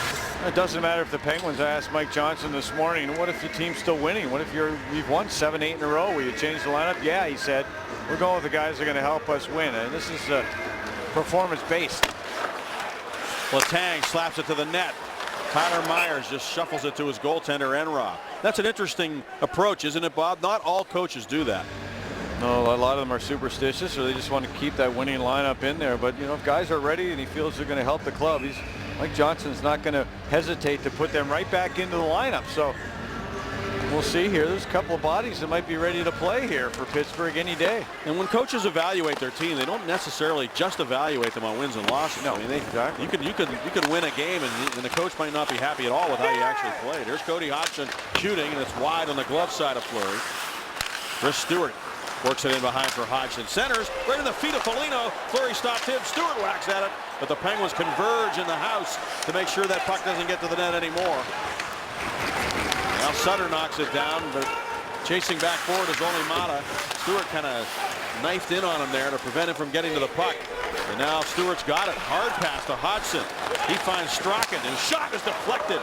[SPEAKER 2] It doesn't matter if the Penguins. I asked Mike Johnson this morning, what if the team's still winning? What if you've won 7, 8 in a row? Will you change the lineup? Yeah, he said, we're going with the guys that are going to help us win. And this is performance-based.
[SPEAKER 1] Letang slaps it to the net. Tyler Myers just shuffles it to his goaltender, Enroth. That's an interesting approach, isn't it, Bob? Not all coaches do that.
[SPEAKER 2] No, a lot of them are superstitious, or they just want to keep that winning lineup in there. But, if guys are ready and he feels they're going to help the club, Mike Johnson's not going to hesitate to put them right back into the lineup. So we'll see here. There's a couple of bodies that might be ready to play here for Pittsburgh any day.
[SPEAKER 1] And when coaches evaluate their team, they don't necessarily just evaluate them on wins and losses.
[SPEAKER 2] No,
[SPEAKER 1] I mean,
[SPEAKER 2] exactly.
[SPEAKER 1] you can win a game, and the coach might not be happy at all with how you actually played. Here's Cody Hodgson shooting, and it's wide on the glove side of Fleury. Chris Stewart works it in behind for Hodgson. Centers right in the feet of Foligno. Fleury stopped him. Stewart whacks at it, but the Penguins converge in the house to make sure that puck doesn't get to the net anymore. Now Sutter knocks it down, but chasing back forward is only Mata. Stewart kind of knifed in on him there to prevent him from getting to the puck. And now Stewart's got it. Hard pass to Hodgson. He finds Strachan. His shot is deflected.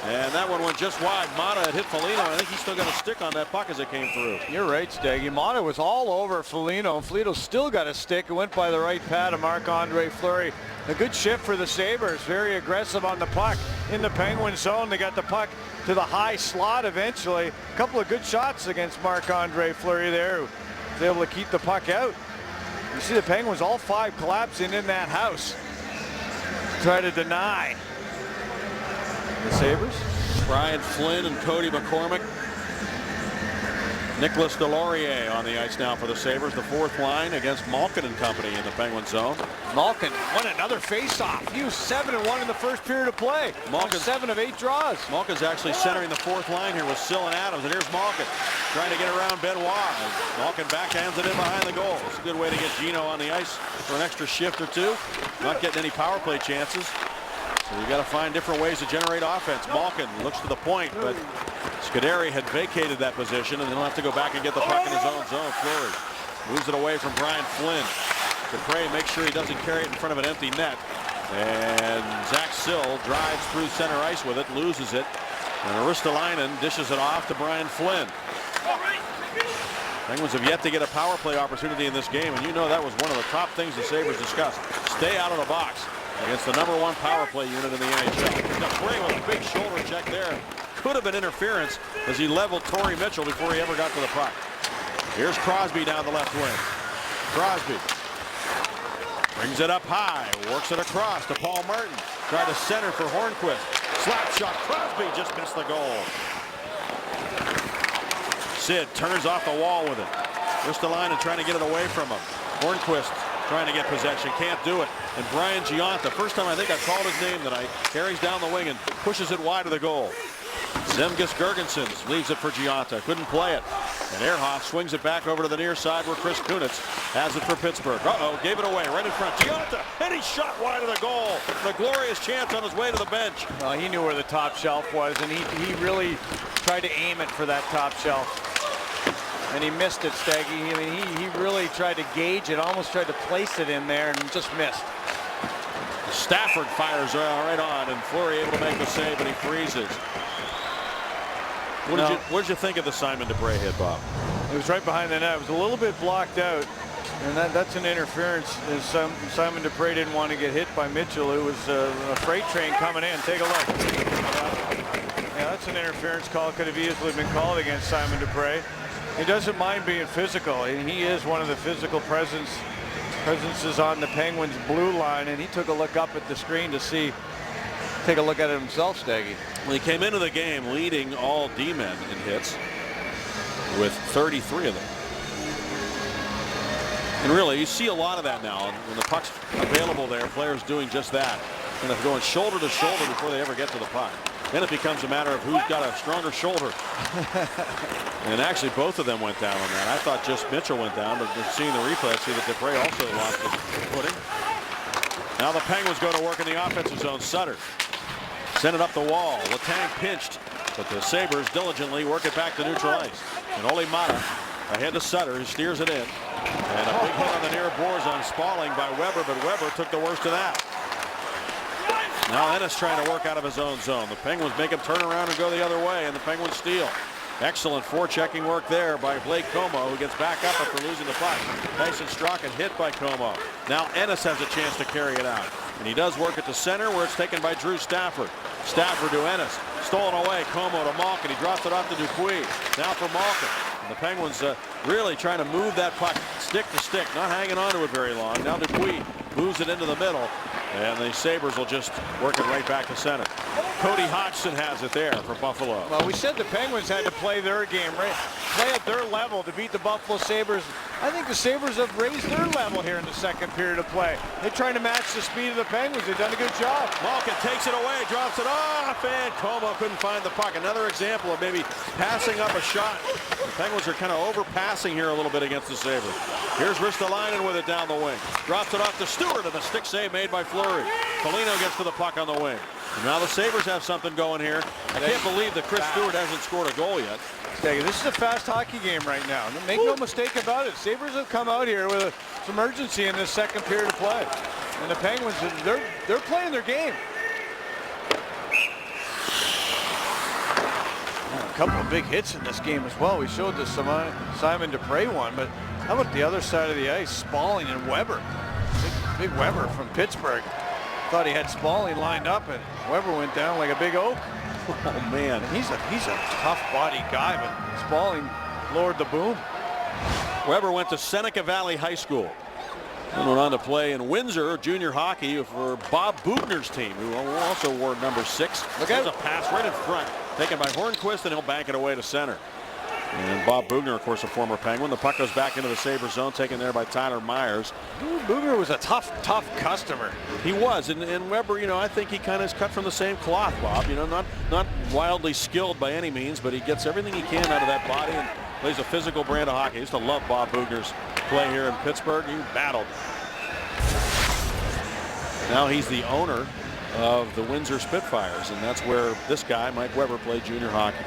[SPEAKER 1] And that one went just wide. Mata had hit Foligno. I think he's still got a stick on that puck as it came through.
[SPEAKER 2] You're right, Steggy. Mata was all over Foligno, and Foligno still got a stick. It went by the right pad of Marc-Andre Fleury. A good shift for the Sabres. Very aggressive on the puck in the Penguin zone. They got the puck to the high slot eventually. A couple of good shots against Marc-Andre Fleury there, who was able to keep the puck out. You see the Penguins, all 5 collapsing in that house. Try to deny the Sabres.
[SPEAKER 1] Brian Flynn and Cody McCormick. Nicholas Delorier on the ice now for the Sabres. The 4th line against Malkin and company in the Penguin zone.
[SPEAKER 2] Malkin won another face-off. He was 7-1 in the first period of play. Malkin 7 of 8 draws.
[SPEAKER 1] Malkin's actually centering the 4th line here with Sill and Adams. And here's Malkin trying to get around Benoit. Malkin backhands it in behind the goal. It's a good way to get Gino on the ice for an extra shift or two. Not getting any power play chances. So you got to find different ways to generate offense. Malkin looks to the point, but Scuderi had vacated that position, and he'll have to go back and get the puck in his own zone. Fleury moves it away from Brian Flynn. Dupre makes sure he doesn't carry it in front of an empty net. And Zach Sill drives through center ice with it, loses it. And Aristolainen dishes it off to Brian Flynn. Penguins have yet to get a power play opportunity in this game, and you know that was one of the top things the Sabres discussed. Stay out of the box against the #1 power play unit in the NHL. Dupre with a big shoulder check there. Could have been interference as he leveled Torrey Mitchell before he ever got to the puck. Here's Crosby down the left wing. Crosby brings it up high, works it across to Paul Martin. Tried to center for Hornquist. Slap shot. Crosby just missed the goal. Sid turns off the wall with it. Ristolainen trying to get it away from him. Hornquist trying to get possession, can't do it. And Brian Gionta, first time I think I've called his name tonight, carries down the wing and pushes it wide of the goal. Zemgus Girgensons leaves it for Gionta, couldn't play it. And Ehrhoff swings it back over to the near side where Chris Kunitz has it for Pittsburgh. Gave it away right in front. Gionta, and he shot wide of the goal. The glorious chance on his way to the bench.
[SPEAKER 2] Well, he knew where the top shelf was, and he really tried to aim it for that top shelf. And he missed it, Steggy. I mean, he really tried to gauge it, almost tried to place it in there, and just missed.
[SPEAKER 1] Stafford fires right on, and Fleury able to make the save, but he freezes. What did you think of the Simon Dupre hit, Bob?
[SPEAKER 2] It was right behind the net. It was a little bit blocked out, and that's an interference. Simon Dupre didn't want to get hit by Mitchell. It was a freight train coming in. Take a look. Yeah, that's an interference call. Could have easily been called against Simon Dupre. He doesn't mind being physical, and he is one of the physical presences on the Penguins' blue line, and he took a look up at the screen to take a look at it himself, Steggy.
[SPEAKER 1] Well, he came into the game leading all D-men in hits with 33 of them. And really, you see a lot of that now. When the puck's available there, players doing just that. And they're going shoulder to shoulder before they ever get to the puck. Then it becomes a matter of who's got a stronger shoulder. And actually, both of them went down on that. I thought just Mitchell went down, but seeing the replay, I see that Dupre also lost his footing. Now the Penguins go to work in the offensive zone. Sutter sent it up the wall. Letang pinched, but the Sabres diligently work it back to neutral ice. And Ole Mata ahead to Sutter, who steers it in. And a big hit on the near boards on Spalling by Weber, but Weber took the worst of that. Now Ennis trying to work out of his own zone. The Penguins make him turn around and go the other way, and the Penguins steal. Excellent forechecking work there by Blake Comeau, who gets back up after losing the puck. Tyson Strachan hit by Comeau. Now Ennis has a chance to carry it out. And he does work at the center, where it's taken by Drew Stafford. Stafford to Ennis. Stolen away. Comeau to Malkin. He drops it off to Dupuis. Now for Malkin. And the Penguins really trying to move that puck stick to stick, not hanging on to it very long. Now Dupuis moves it into the middle. And the Sabres will just work it right back to center. Cody Hodgson has it there for Buffalo.
[SPEAKER 2] Well, we said the Penguins had to play their game, right? Play at their level to beat the Buffalo Sabres. I think the Sabres have raised their level here in the second period of play. They're trying to match the speed of the Penguins. They've done a good job.
[SPEAKER 1] Malkin takes it away, drops it off, and Como couldn't find the puck. Another example of maybe passing up a shot. The Penguins are kind of overpassing here a little bit against the Sabres. Here's Ristolainen with it down the wing. Drops it off to Stewart, and a stick save made by Fleury. Foligno gets to the puck on the wing. And now the Sabres have something going here. I can't believe that Chris Stewart hasn't scored a goal yet.
[SPEAKER 2] This is a fast hockey game right now. Make no mistake about it. Sabres have come out here with some urgency in this second period of play. And the Penguins, they're playing their game. A couple of big hits in this game as well. We showed the Simon Dupre one, but how about the other side of the ice? Spalling and Weber. Big Weber from Pittsburgh. Thought he had Spalling lined up, and Weber went down like a big oak.
[SPEAKER 1] Oh man,
[SPEAKER 2] he's a tough body guy, but Spalling lowered the boom.
[SPEAKER 1] Weber went to Seneca Valley High School and went on to play in Windsor junior hockey for Bob Bugner's team, who also wore number 6. There's a pass right in front, taken by Hornquist, and he'll bank it away to center. And Bob Bugner, of course, a former Penguin. The puck goes back into the Sabres zone, taken there by Tyler Myers.
[SPEAKER 2] Bugner was a tough customer.
[SPEAKER 1] He was, and Weber, you know, I think he kind of is cut from the same cloth, Bob. You know, not wildly skilled by any means, but he gets everything he can out of that body and plays a physical brand of hockey. I used to love Bob Bugner's play here in Pittsburgh. He battled. Now he's the owner of the Windsor Spitfires, and that's where this guy, Mike Weber, played junior hockey.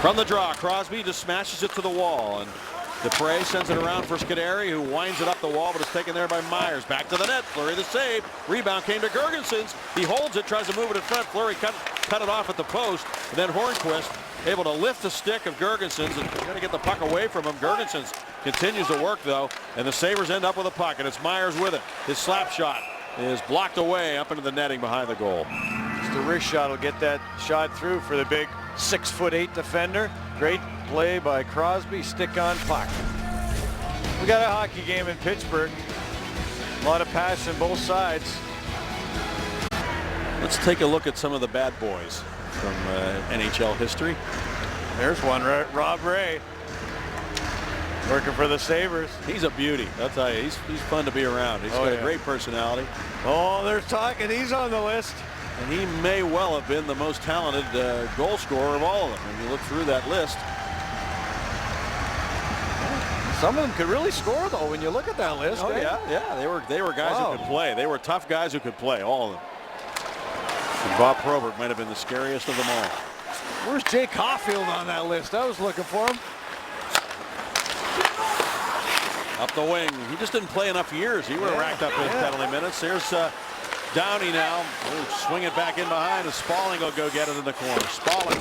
[SPEAKER 1] From the draw, Crosby just smashes it to the wall, and Dupre sends it around for Scuderi, who winds it up the wall, but it's taken there by Myers. Back to the net. Fleury the save. Rebound came to Gergensons. He holds it, tries to move it in front. Fleury cut it off at the post. And then Hornquist able to lift the stick of Gergensons and trying to get the puck away from him. Gergensons continues to work, though, and the Sabres end up with a puck, and it's Myers with it. His slap shot is blocked away up into the netting behind the goal.
[SPEAKER 2] The wrist shot will get that shot through for the big 6'8" defender. Great play by Crosby. Stick on puck. We got a hockey game in Pittsburgh. A lot of passion both sides.
[SPEAKER 1] Let's take a look at some of the bad boys from NHL history.
[SPEAKER 2] There's one, Rob Ray, working for the Sabres.
[SPEAKER 1] He's a beauty. I'll tell you, he's fun to be around. He's got a great personality.
[SPEAKER 2] Oh, they're talking. He's on the list.
[SPEAKER 1] And he may well have been the most talented goal scorer of all of them. When you look through that list.
[SPEAKER 2] Some of them could really score, though, when you look at that list.
[SPEAKER 1] Oh, yeah. They were guys who could play. They were tough guys who could play, all of them. And Bob Probert might have been the scariest of them all.
[SPEAKER 2] Where's Jake Caulfield on that list? I was looking for him.
[SPEAKER 1] Up the wing. He just didn't play enough years. He would have racked up his penalty minutes. There's Downey now. Swing it back in behind, and Spalling will go get it in the corner. Spalling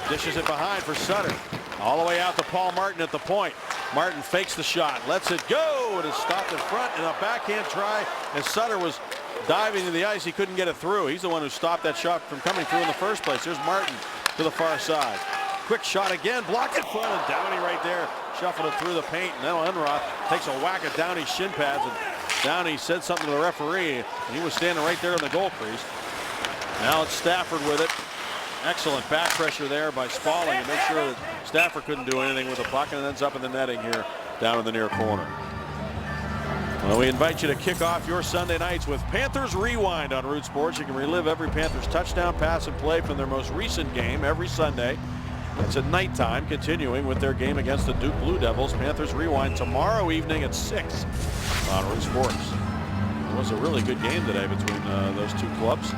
[SPEAKER 1] dishes it behind for Sutter. All the way out to Paul Martin at the point. Martin fakes the shot, lets it go. It is stopped in front, and a backhand try as Sutter was diving to the ice. He couldn't get it through. He's the one who stopped that shot from coming through in the first place. There's Martin to the far side. Quick shot again, blocked it front, and Downey right there shuffled it through the paint. And now Unroth takes a whack at Downey's shin pads, and Downey said something to the referee, and he was standing right there in the goal crease. Now it's Stafford with it. Excellent back pressure there by Spalling to make sure that Stafford couldn't do anything with the puck, and it ends up in the netting here down in the near corner. Well, we invite you to kick off your Sunday nights with Panthers Rewind on Root Sports. You can relive every Panthers touchdown, pass, and play from their most recent game every Sunday. It's at nighttime, continuing with their game against the Duke Blue Devils. Panthers Rewind tomorrow evening at 6 on Root Sports. It was a really good game today between those two clubs.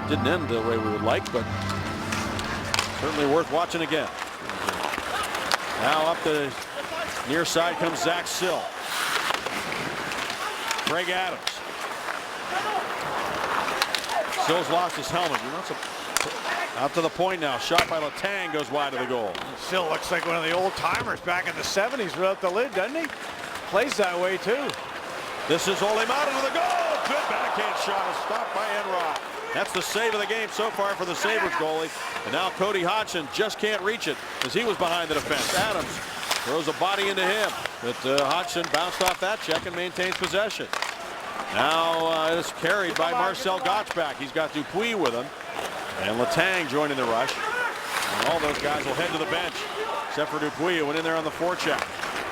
[SPEAKER 1] Didn't end the way we would like, but certainly worth watching again. Now up the near side comes Zach Sill. Greg Adams. Sill's lost his helmet. Out to the point now. Shot by Letang goes wide of the goal.
[SPEAKER 2] Sill looks like one of the old timers back in the 70s without the lid, doesn't he? Plays that way too.
[SPEAKER 1] This is Olimata with a goal. Good backhand shot is stopped by Enroth. That's the save of the game so far for the Sabres goalie. And now Cody Hodgson just can't reach it as he was behind the defense. Adams throws a body into him. But Hodgson bounced off that check and maintains possession. Now it's carried by Marcel Gottschback. He's got Dupuis with him. And Letang joining the rush. And all those guys will head to the bench, except for Dupuis, who went in there on the forecheck.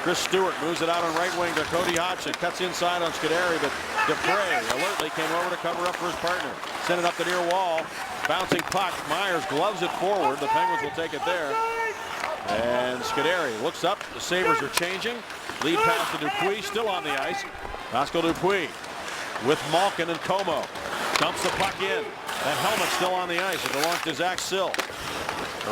[SPEAKER 1] Chris Stewart moves it out on right wing to Cody Hodgson. Cuts inside on Scuderi, but Dupre alertly came over to cover up for his partner. Sent it up the near wall. Bouncing puck. Myers gloves it forward. The Penguins will take it there. And Scuderi looks up. The Sabres are changing. Lead pass to Dupuis, still on the ice. Pascal Dupuis with Malkin and Como. Dumps the puck in. That helmet's still on the ice. It belongs to Zach Sill.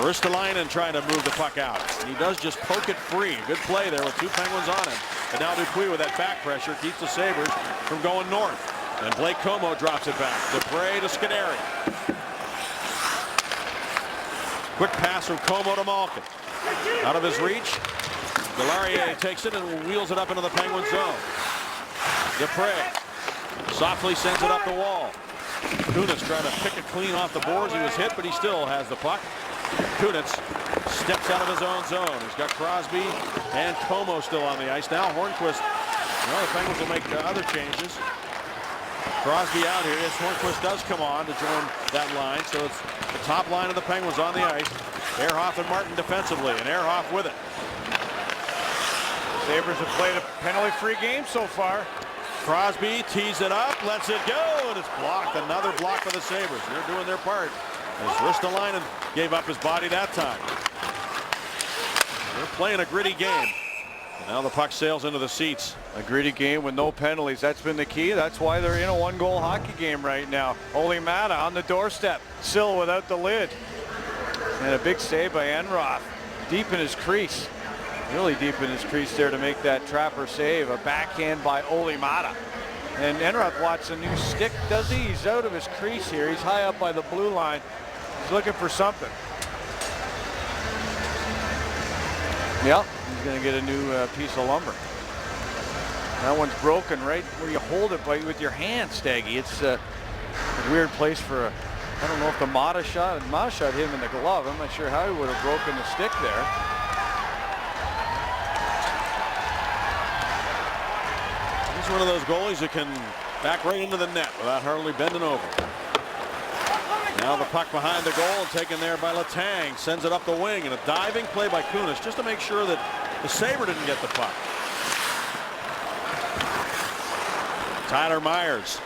[SPEAKER 1] Ristolainen trying to move the puck out. He does just poke it free. Good play there with 2 Penguins on him. And now Dupuis with that back pressure keeps the Sabres from going north. And Blake Como drops it back. Dupre to Scuderi. Quick pass from Como to Malkin. Out of his reach. Delarier takes it and wheels it up into the Penguin zone. Dupre softly sends it up the wall. Kunitz trying to pick it clean off the boards. He was hit, but he still has the puck. Kunitz steps out of his own zone. He's got Crosby and Como still on the ice. Now Hornquist. Well, the Penguins will make other changes. Crosby out here. Yes, Hornquist does come on to join that line. So it's the top line of the Penguins on the ice. Ehrhoff and Martin defensively, and Ehrhoff with it.
[SPEAKER 2] Sabres have played a penalty-free game so far.
[SPEAKER 1] Crosby tees it up, lets it go, and it's blocked. Another block for the Sabres. They're doing their part. As Ristolainen gave up his body that time. They're playing a gritty game. And now the puck sails into the seats.
[SPEAKER 2] A gritty game with no penalties. That's been the key. That's why they're in a 1-goal hockey game right now. Ole Mata on the doorstep. Sill without the lid. And a big save by Enroth. Deep in his crease. Really deep in his crease there to make that trapper save. A backhand by Ole Mata. And Enroth wants a new stick, does he? He's out of his crease here. He's high up by the blue line. He's looking for something. Yep, he's going to get a new piece of lumber. That one's broken right where you hold it with your hand, Staggy. It's a weird place for a, I don't know if the Mata shot him in the glove. I'm not sure how he would have broken the stick there.
[SPEAKER 1] He's one of those goalies that can back right into the net without hardly bending over. Now the puck behind the goal and taken there by Letang. Sends it up the wing, and a diving play by Kunitz just to make sure that the Sabre didn't get the puck. Tyler Myers.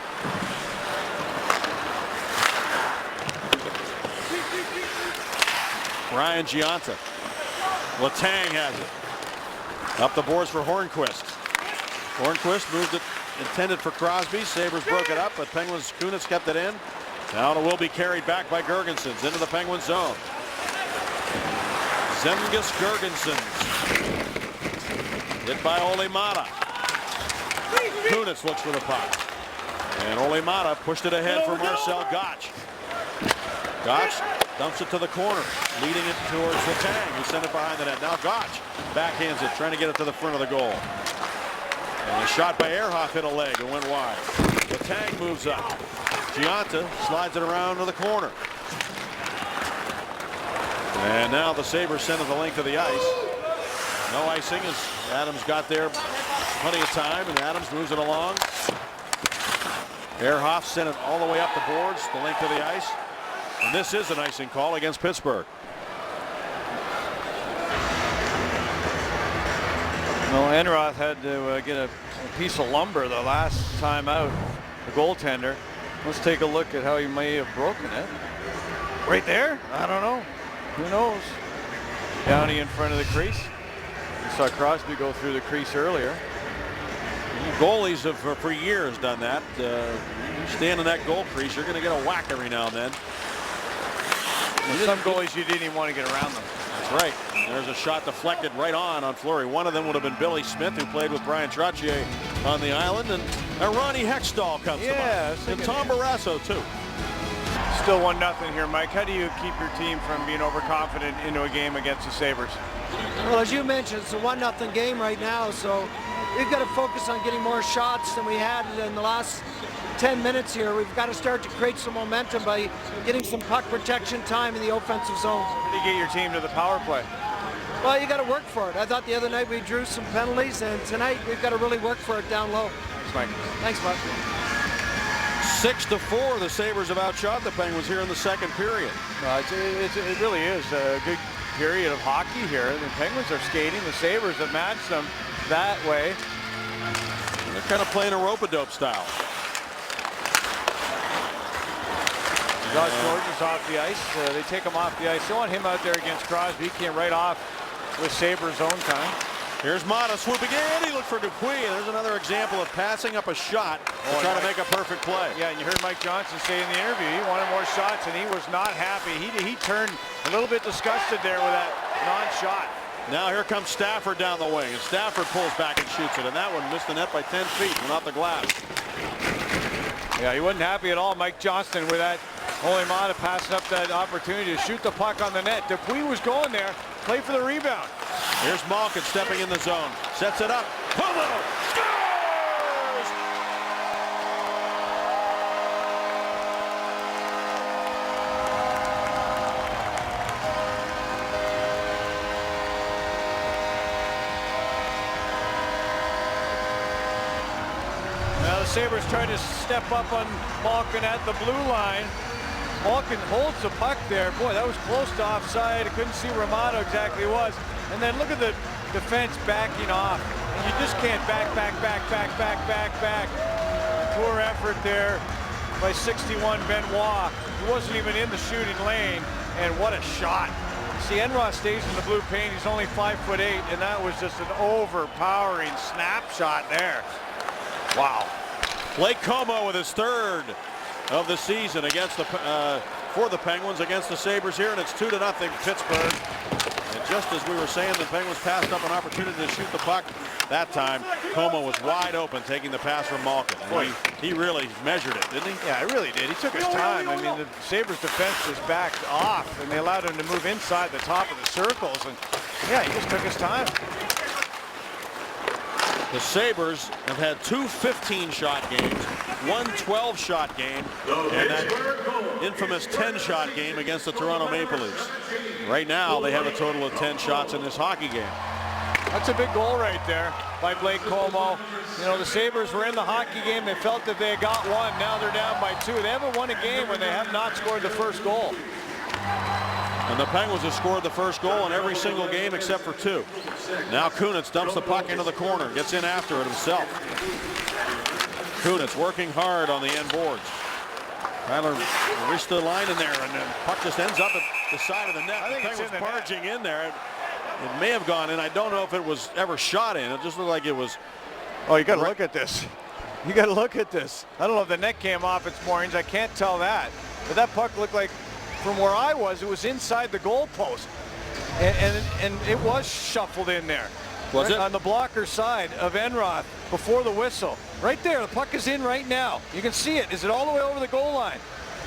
[SPEAKER 1] Ryan Giunta. Letang has it. Up the boards for Hornquist. Hornquist moved it, intended for Crosby. Sabres broke it up, but Penguins, Kunitz kept it in. Now it will be carried back by Girgensons into the Penguin zone. Zemgus Girgensons. Hit by Ole Mata. Kunitz looks for the puck. And Ole Mata pushed it ahead for Marcel Gottsch. Gottsch dumps it to the corner, leading it towards Letang, who sent it behind the net. Now Gottsch backhands it, trying to get it to the front of the goal. And a shot by Ehrhoff hit a leg and went wide. Letang moves up. Giunta slides it around to the corner. And now the Sabres send it the length of the ice. No icing as Adams got there plenty of time, and Adams moves it along. Ehrhoff sent it all the way up the boards, the length of the ice. And this is an icing call against Pittsburgh.
[SPEAKER 2] Well, Enroth had to get a piece of lumber the last time out, the goaltender. Let's take a look at how he may have broken it. Right there? I don't know. Who knows? Downey in front of the crease. We saw Crosby go through the crease earlier.
[SPEAKER 1] Goalies have for years done that. You stand in that goal crease, you're going to get a whack every now and then.
[SPEAKER 2] Some goalies you didn't even want to get around them.
[SPEAKER 1] That's right. There's a shot deflected right on Fleury. One of them would have been Billy Smith, who played with Brian Trottier on the island, and Ronnie Hextall comes to mind. And Tom Barrasso too.
[SPEAKER 2] Still 1-0 here, Mike. How do you keep your team from being overconfident into a game against the Sabres?
[SPEAKER 10] Well, as you mentioned, it's a 1-0 game right now, so we've got to focus on getting more shots than we had in the last 10 minutes here. We've got to start to create some momentum by getting some puck protection time in the offensive zone.
[SPEAKER 2] How do you get your team to the power play?
[SPEAKER 10] Well, you got to work for it. I thought the other night we drew some penalties, and tonight we've got to really work for it down low.
[SPEAKER 2] Thanks, Mike.
[SPEAKER 10] Thanks, Mike.
[SPEAKER 1] 6-4, the Sabres have outshot the Penguins here in the second period.
[SPEAKER 2] It really is a good period of hockey here. The Penguins are skating. The Sabres have matched them that way.
[SPEAKER 1] And they're kind of playing a rope-a-dope style.
[SPEAKER 2] Josh Gordon's off the ice. They take him off the ice. They want him out there against Crosby. He came right off with Sabres zone time.
[SPEAKER 1] Here's Mata swooping in. He looked for Dupuis. There's another example of passing up a shot to try to make a perfect play.
[SPEAKER 2] Yeah, and you heard Mike Johnson say in the interview he wanted more shots, and he was not happy. He turned a little bit disgusted there with that non-shot.
[SPEAKER 1] Now here comes Stafford down the wing, and Stafford pulls back and shoots it, and that one missed the net by 10 feet, went off the glass.
[SPEAKER 2] Yeah, he wasn't happy at all, Mike Johnston, with that. Ole Mata passing up that opportunity to shoot the puck on the net. Dupuis was going there, play for the rebound.
[SPEAKER 1] Here's Malkin stepping in the zone, sets it up. Como scores!
[SPEAKER 2] Now the Sabres try to step up on Malkin at the blue line. Malkin holds the puck there. Boy, that was close to offside. I couldn't see where Amato exactly was. And then look at the defense backing off. And you just can't back. Poor effort there by 61 Benoit. He wasn't even in the shooting lane. And what a shot. See, Enroth stays in the blue paint. He's only 5'8", and that was just an overpowering snapshot there. Wow.
[SPEAKER 1] Blake Como with his third of the season against the for the Penguins against the Sabres here, and it's 2-0 Pittsburgh. And just as we were saying, the Penguins passed up an opportunity to shoot the puck. That time, Como was wide open, taking the pass from Malkin. He really measured it, didn't he?
[SPEAKER 2] Yeah, he really did. He took his time. I mean, the Sabres defense just backed off, and they allowed him to move inside the top of the circles. And yeah, he just took his time.
[SPEAKER 1] The Sabres have had 2 15-shot games, 1 12-shot game, and that infamous 10-shot game against the Toronto Maple Leafs. Right now, they have a total of 10 shots in this hockey game.
[SPEAKER 2] That's a big goal right there by Blake Como. You know, the Sabres were in the hockey game. They felt that they had got one. Now they're down by 2. They haven't won a game when they have not scored the first goal.
[SPEAKER 1] And the Penguins have scored the first goal in every single game except for 2. Now Kunitz dumps the puck into the corner, gets in after it himself. Kunitz working hard on the end boards. Tyler reached the line in there, and the puck just ends up at the side of the net.
[SPEAKER 2] I think
[SPEAKER 1] the
[SPEAKER 2] it's
[SPEAKER 1] Penguins
[SPEAKER 2] in the
[SPEAKER 1] barging in there. It may have gone in. I don't know if it was ever shot in. It just looked like it was.
[SPEAKER 2] Oh, you got to look at this. You got to look at this. I don't know if the net came off its moorings. I can't tell that. But that puck looked like, from where I was, it was inside the goal post. And it was shuffled in there.
[SPEAKER 1] Was it?
[SPEAKER 2] On the blocker side of Enroth before the whistle. Right there, the puck is in right now. You can see it. Is it all the way over the goal line?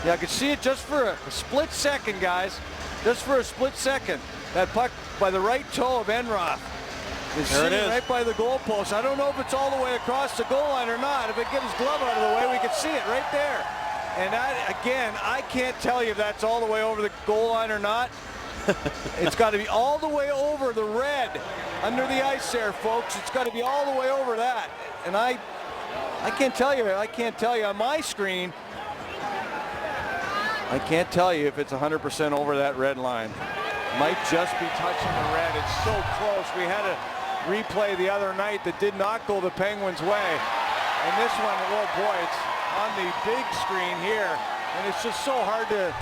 [SPEAKER 2] Yeah, I could see it just for a split second, guys. Just for a split second. That puck by the right toe of Enroth is sitting right by the goal post. I don't know if it's all the way across the goal line or not. If it gets his glove out of the way, we can see it right there. And that, again, I can't tell you if that's all the way over the goal line or not. It's got to be all the way over the red under the ice there, folks. It's got to be all the way over that. And I can't tell you. I can't tell you on my screen. I can't tell you if it's 100% over that red line. Might just be touching the red. It's so close. We had a replay the other night that did not go the Penguins' way. And this one, oh boy, it's on the big screen here. And it's just so hard to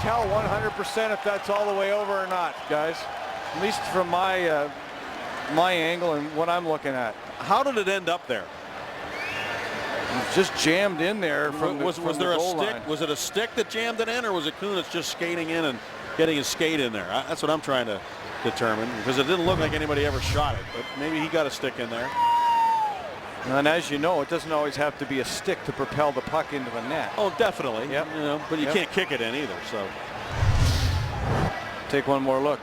[SPEAKER 2] tell 100% if that's all the way over or not, guys. At least from my my angle and what I'm looking at.
[SPEAKER 1] How did it end up there?
[SPEAKER 2] It's just jammed in there from
[SPEAKER 1] was there a stick?
[SPEAKER 2] Line.
[SPEAKER 1] Was it a stick that jammed it in, or was it Kunitz just skating in and getting his skate in there? That's what I'm trying to determine, because it didn't look like anybody ever shot it, but maybe he got a stick in there.
[SPEAKER 2] And as you know, it doesn't always have to be a stick to propel the puck into the net.
[SPEAKER 1] Oh, definitely.
[SPEAKER 2] Yep.
[SPEAKER 1] You know, but you can't kick it in either. So
[SPEAKER 2] take one more look.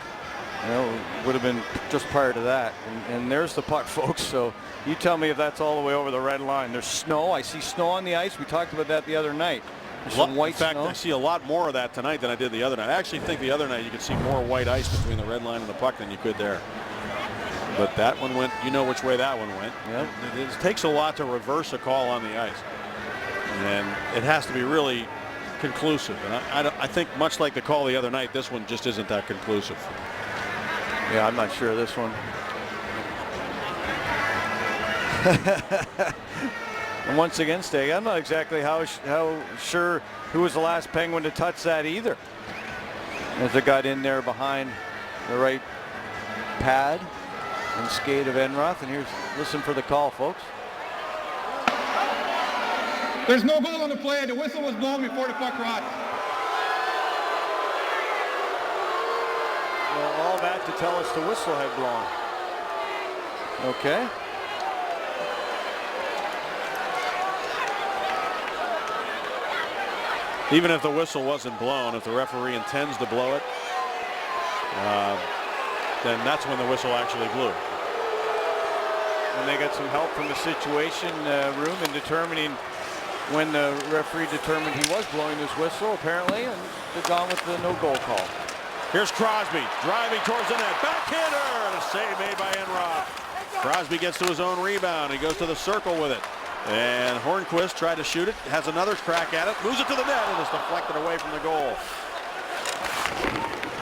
[SPEAKER 2] You know, would have been just prior to that. And there's the puck, folks. So you tell me if that's all the way over the red line. There's snow. I see snow on the ice. We talked about that the other night. There's some white
[SPEAKER 1] in fact,
[SPEAKER 2] snow.
[SPEAKER 1] I see a lot more of that tonight than I did the other night. I actually think the other night you could see more white ice between the red line and the puck than you could there. But that one went, you know which way that one went.
[SPEAKER 2] Yep.
[SPEAKER 1] It takes a lot to reverse a call on the ice. And it has to be really conclusive. And I think much like the call the other night, this one just isn't that conclusive.
[SPEAKER 2] Yeah, I'm not sure of this one. And once again, Steg, I'm not exactly how sure who was the last Penguin to touch that either. As it got in there behind the right pad and skate of Enroth. And listen for the call, folks.
[SPEAKER 11] There's no goal on the play. The whistle was blown before the puck rot.
[SPEAKER 2] Well, all that to tell us the whistle had blown. Okay.
[SPEAKER 1] Even if the whistle wasn't blown, if the referee intends to blow it, then that's when the whistle actually blew.
[SPEAKER 2] And they got some help from the situation room in determining when the referee determined he was blowing this whistle, apparently, and they've gone with the no goal call.
[SPEAKER 1] Here's Crosby driving towards the net. Backhander, and a save made by Enroth. Crosby gets to his own rebound. He goes to the circle with it. And Hornquist tried to shoot it, has another crack at it, moves it to the net, and it's deflected away from the goal.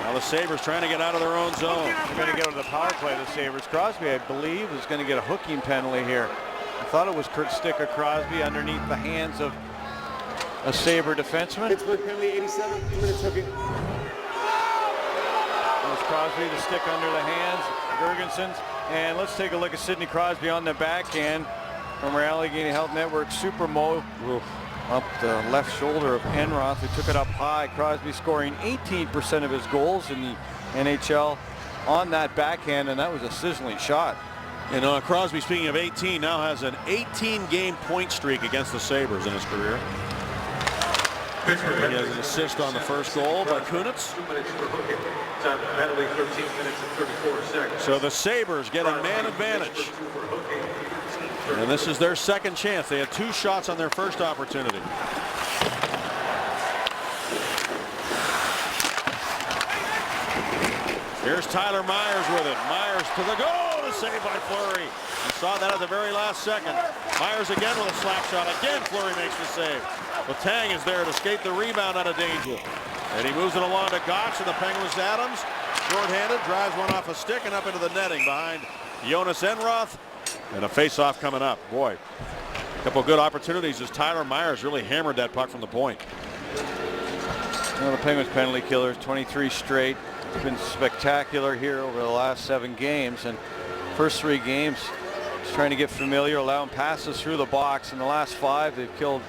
[SPEAKER 1] Now the Sabres trying to get out of their own zone.
[SPEAKER 2] They're going to get to the power play, the Sabres. Crosby, I believe, is going to get a hooking penalty here. I thought it was Kurt Stick of Crosby underneath the hands of a Sabre defenseman.
[SPEAKER 12] Pittsburgh penalty, 87 minutes hooking.
[SPEAKER 2] There's Crosby, the stick under the hands, Girgensons. And let's take a look at Sidney Crosby on the backhand from our Allegheny Health Network Super Mo up the left shoulder of Enroth, who took it up high. Crosby scoring 18% of his goals in the NHL on that backhand, and that was a sizzling shot.
[SPEAKER 1] And Crosby, speaking of 18, now has an 18-game point streak against the Sabres in his career. He has an assist on the first goal by Kunitz. So the Sabres get a man advantage. And this is their second chance. They had 2 shots on their first opportunity. Here's Tyler Myers with it. Myers to the goal. A save by Fleury. You saw that at the very last second. Myers again with a slap shot. Again, Fleury makes the save. Letang is there to escape the rebound out of danger. And he moves it along to Gotch, and the Penguins Adams. Short-handed, drives one off a stick and up into the netting behind Jonas Enroth. And a face-off coming up. Boy, a couple of good opportunities as Tyler Myers really hammered that puck from the point.
[SPEAKER 2] Well, the Penguins penalty killers, 23 straight. It's been spectacular here over the last 7 games. And first 3 games, just trying to get familiar, allowing passes through the box. In the last 5, they've killed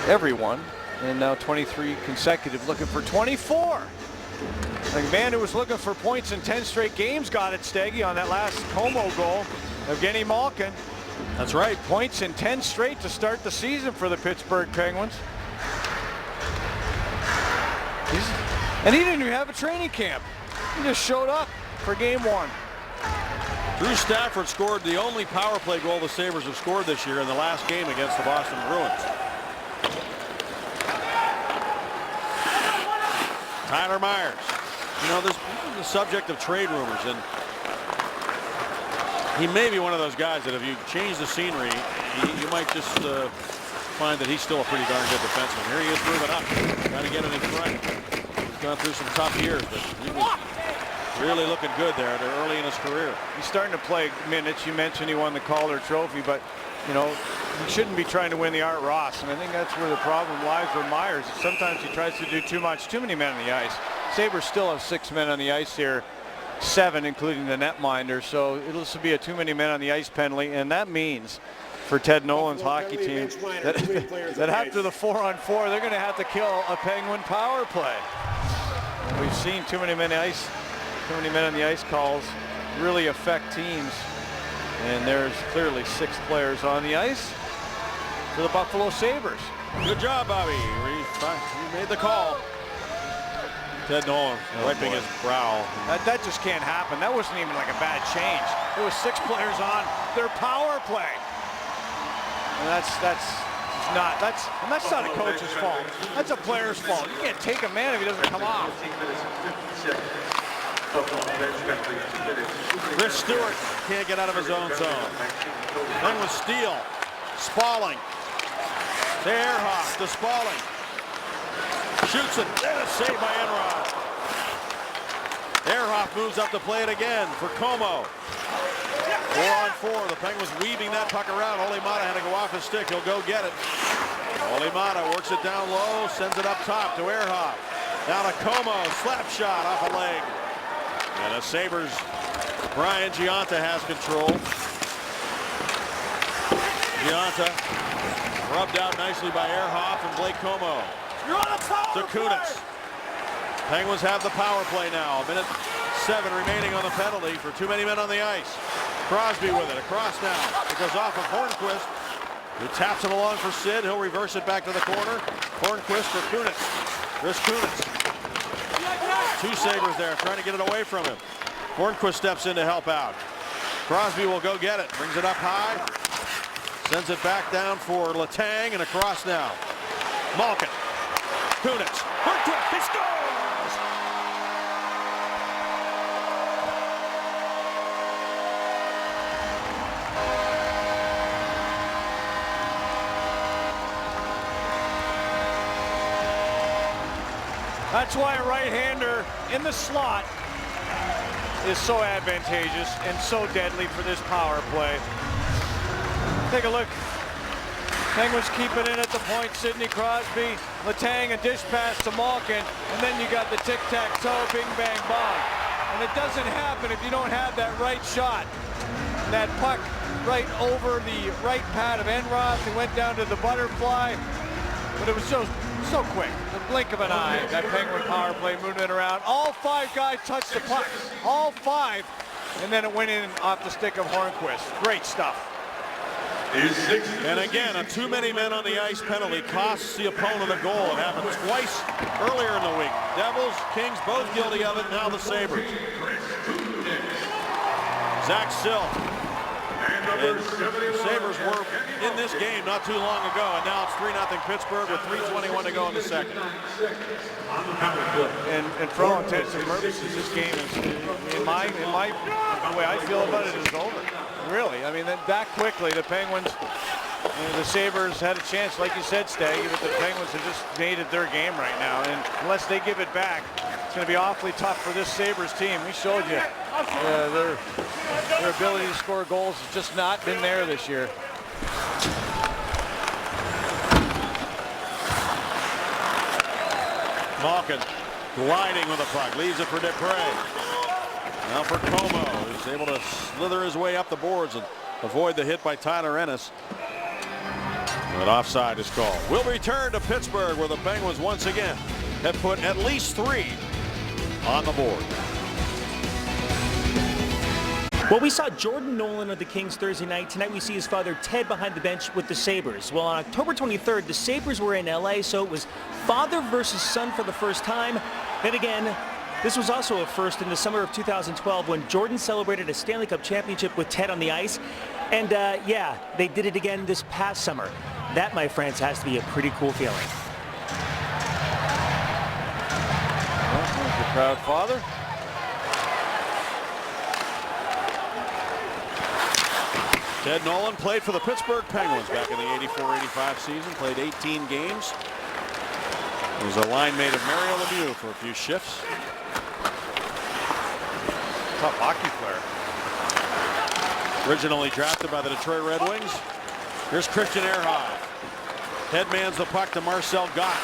[SPEAKER 2] everyone. And now 23 consecutive, looking for 24. The man who was looking for points in 10 straight games got it, Steggy, on that last Como goal. Evgeny Malkin.
[SPEAKER 1] That's right.
[SPEAKER 2] Points in 10 straight to start the season for the Pittsburgh Penguins. And he didn't even have a training camp. He just showed up for game 1.
[SPEAKER 1] Drew Stafford scored the only power play goal the Sabres have scored this year in the last game against the Boston Bruins. Tyler Myers. You know, this is the subject of trade rumors, and he may be one of those guys that if you change the scenery, you might just find that he's still a pretty darn good defenseman. Here he is moving up, trying to get it in front. He's gone through some tough years, but he was really looking good there early in his career.
[SPEAKER 2] He's starting to play minutes. You mentioned he won the Calder Trophy, but you know, he shouldn't be trying to win the Art Ross, and I think that's where the problem lies with Myers. Sometimes he tries to do too many men on the ice. Sabres still have 6 men on the ice here, 7 including the netminder, so it'll be a too many men on the ice penalty, and that means for Ted Nolan's hockey team that after the 4-on-4 they're going to have to kill a Penguin power play. And we've seen too many men on the ice calls really affect teams, and there's clearly 6 players on the ice for the Buffalo Sabres.
[SPEAKER 1] Good job, Bobby. You made the call. Ted Nolan wiping his brow.
[SPEAKER 2] That just can't happen. That wasn't even like a bad change. There was 6 players on their power play. And that's not a coach's fault. That's a player's fault. You can't take a man if he doesn't come off.
[SPEAKER 1] Chris Stewart can't get out of his own zone. Then with Steele, Spalling. To Ehrhoff, to Spaulding. Shoots it, and a save by Enrod. Ehrhoff moves up to play it again for Como. 4-on-4. The Penguins weaving that puck around. Ole Mata had to go off his stick. He'll go get it. Ole Mata works it down low, sends it up top to Ehrhoff. Down to Como, slap shot off a leg. And the Sabres, Brian Gionta has control. Gionta rubbed out nicely by Ehrhoff and Blake Como. To Kunitz. Penguins have the power play now. 1:07 remaining on the penalty for too many men on the ice. Crosby with it, across now. It goes off of Hornquist, who taps it along for Sid. He'll reverse it back to the corner. Hornquist for Kunitz. Chris Kunitz. Two Sabres there trying to get it away from him. Hornquist steps in to help out. Crosby will go get it. Brings it up high. Sends it back down for Letang and across now. Malkin. Kunitz. Hornquist. He scores!
[SPEAKER 2] That's why a right-hander in the slot is so advantageous and so deadly for this power play. Take a look. Penguins keep it in at the point. Sidney Crosby, Letang, a dish pass to Malkin, and then you got the tic-tac-toe, bing, bang, bong. And it doesn't happen if you don't have that right shot. And that puck right over the right pad of Enroth. He went down to the butterfly, but it was so quick. The blink of an eye. That Penguin power play moving it around. All five guys touched the puck. All five. And then it went in off the stick of Hornquist. Great stuff.
[SPEAKER 1] And again, a too many men on the ice penalty costs the opponent a goal. It happened twice earlier in the week. Devils, Kings, both guilty of it. Now the Sabres. Zach Sill. And the Sabres were in this game not too long ago, and now it's 3-0 Pittsburgh with 3:21 to go in the second.
[SPEAKER 2] And for all intents and purposes, this game is, in my the way I feel about it, is over. Really, I mean, that quickly, the Penguins, the Sabres had a chance, like you said, Staggy, but the Penguins have just made it their game right now, and unless they give it back, it's going to be awfully tough for this Sabres team. We showed you their ability to score goals has just not been there this year.
[SPEAKER 1] Malkin gliding with the puck, leaves it for Dupre. Now for Como, who's able to slither his way up the boards and avoid the hit by Tyler Ennis. But offside is called. We'll return to Pittsburgh, where the Penguins once again have put at least 3 on the board.
[SPEAKER 5] Well, we saw Jordan Nolan of the Kings Thursday night. Tonight we see his father Ted behind the bench with the Sabres. Well, on October 23rd, the Sabres were in LA, so it was father versus son for the first time. Then again, this was also a first in the summer of 2012 when Jordan celebrated a Stanley Cup championship with Ted on the ice. And yeah, they did it again this past summer. That, my friends, has to be a pretty cool feeling.
[SPEAKER 2] Well, there's the proud father.
[SPEAKER 1] Ted Nolan played for the Pittsburgh Penguins back in the 84-85 season, played 18 games. He was a line mate of Mario Lemieux for a few shifts.
[SPEAKER 2] Tough hockey player.
[SPEAKER 1] Originally drafted by the Detroit Red Wings. Here's Christian Ehrhoff. Headmans the puck to Marcel Gott.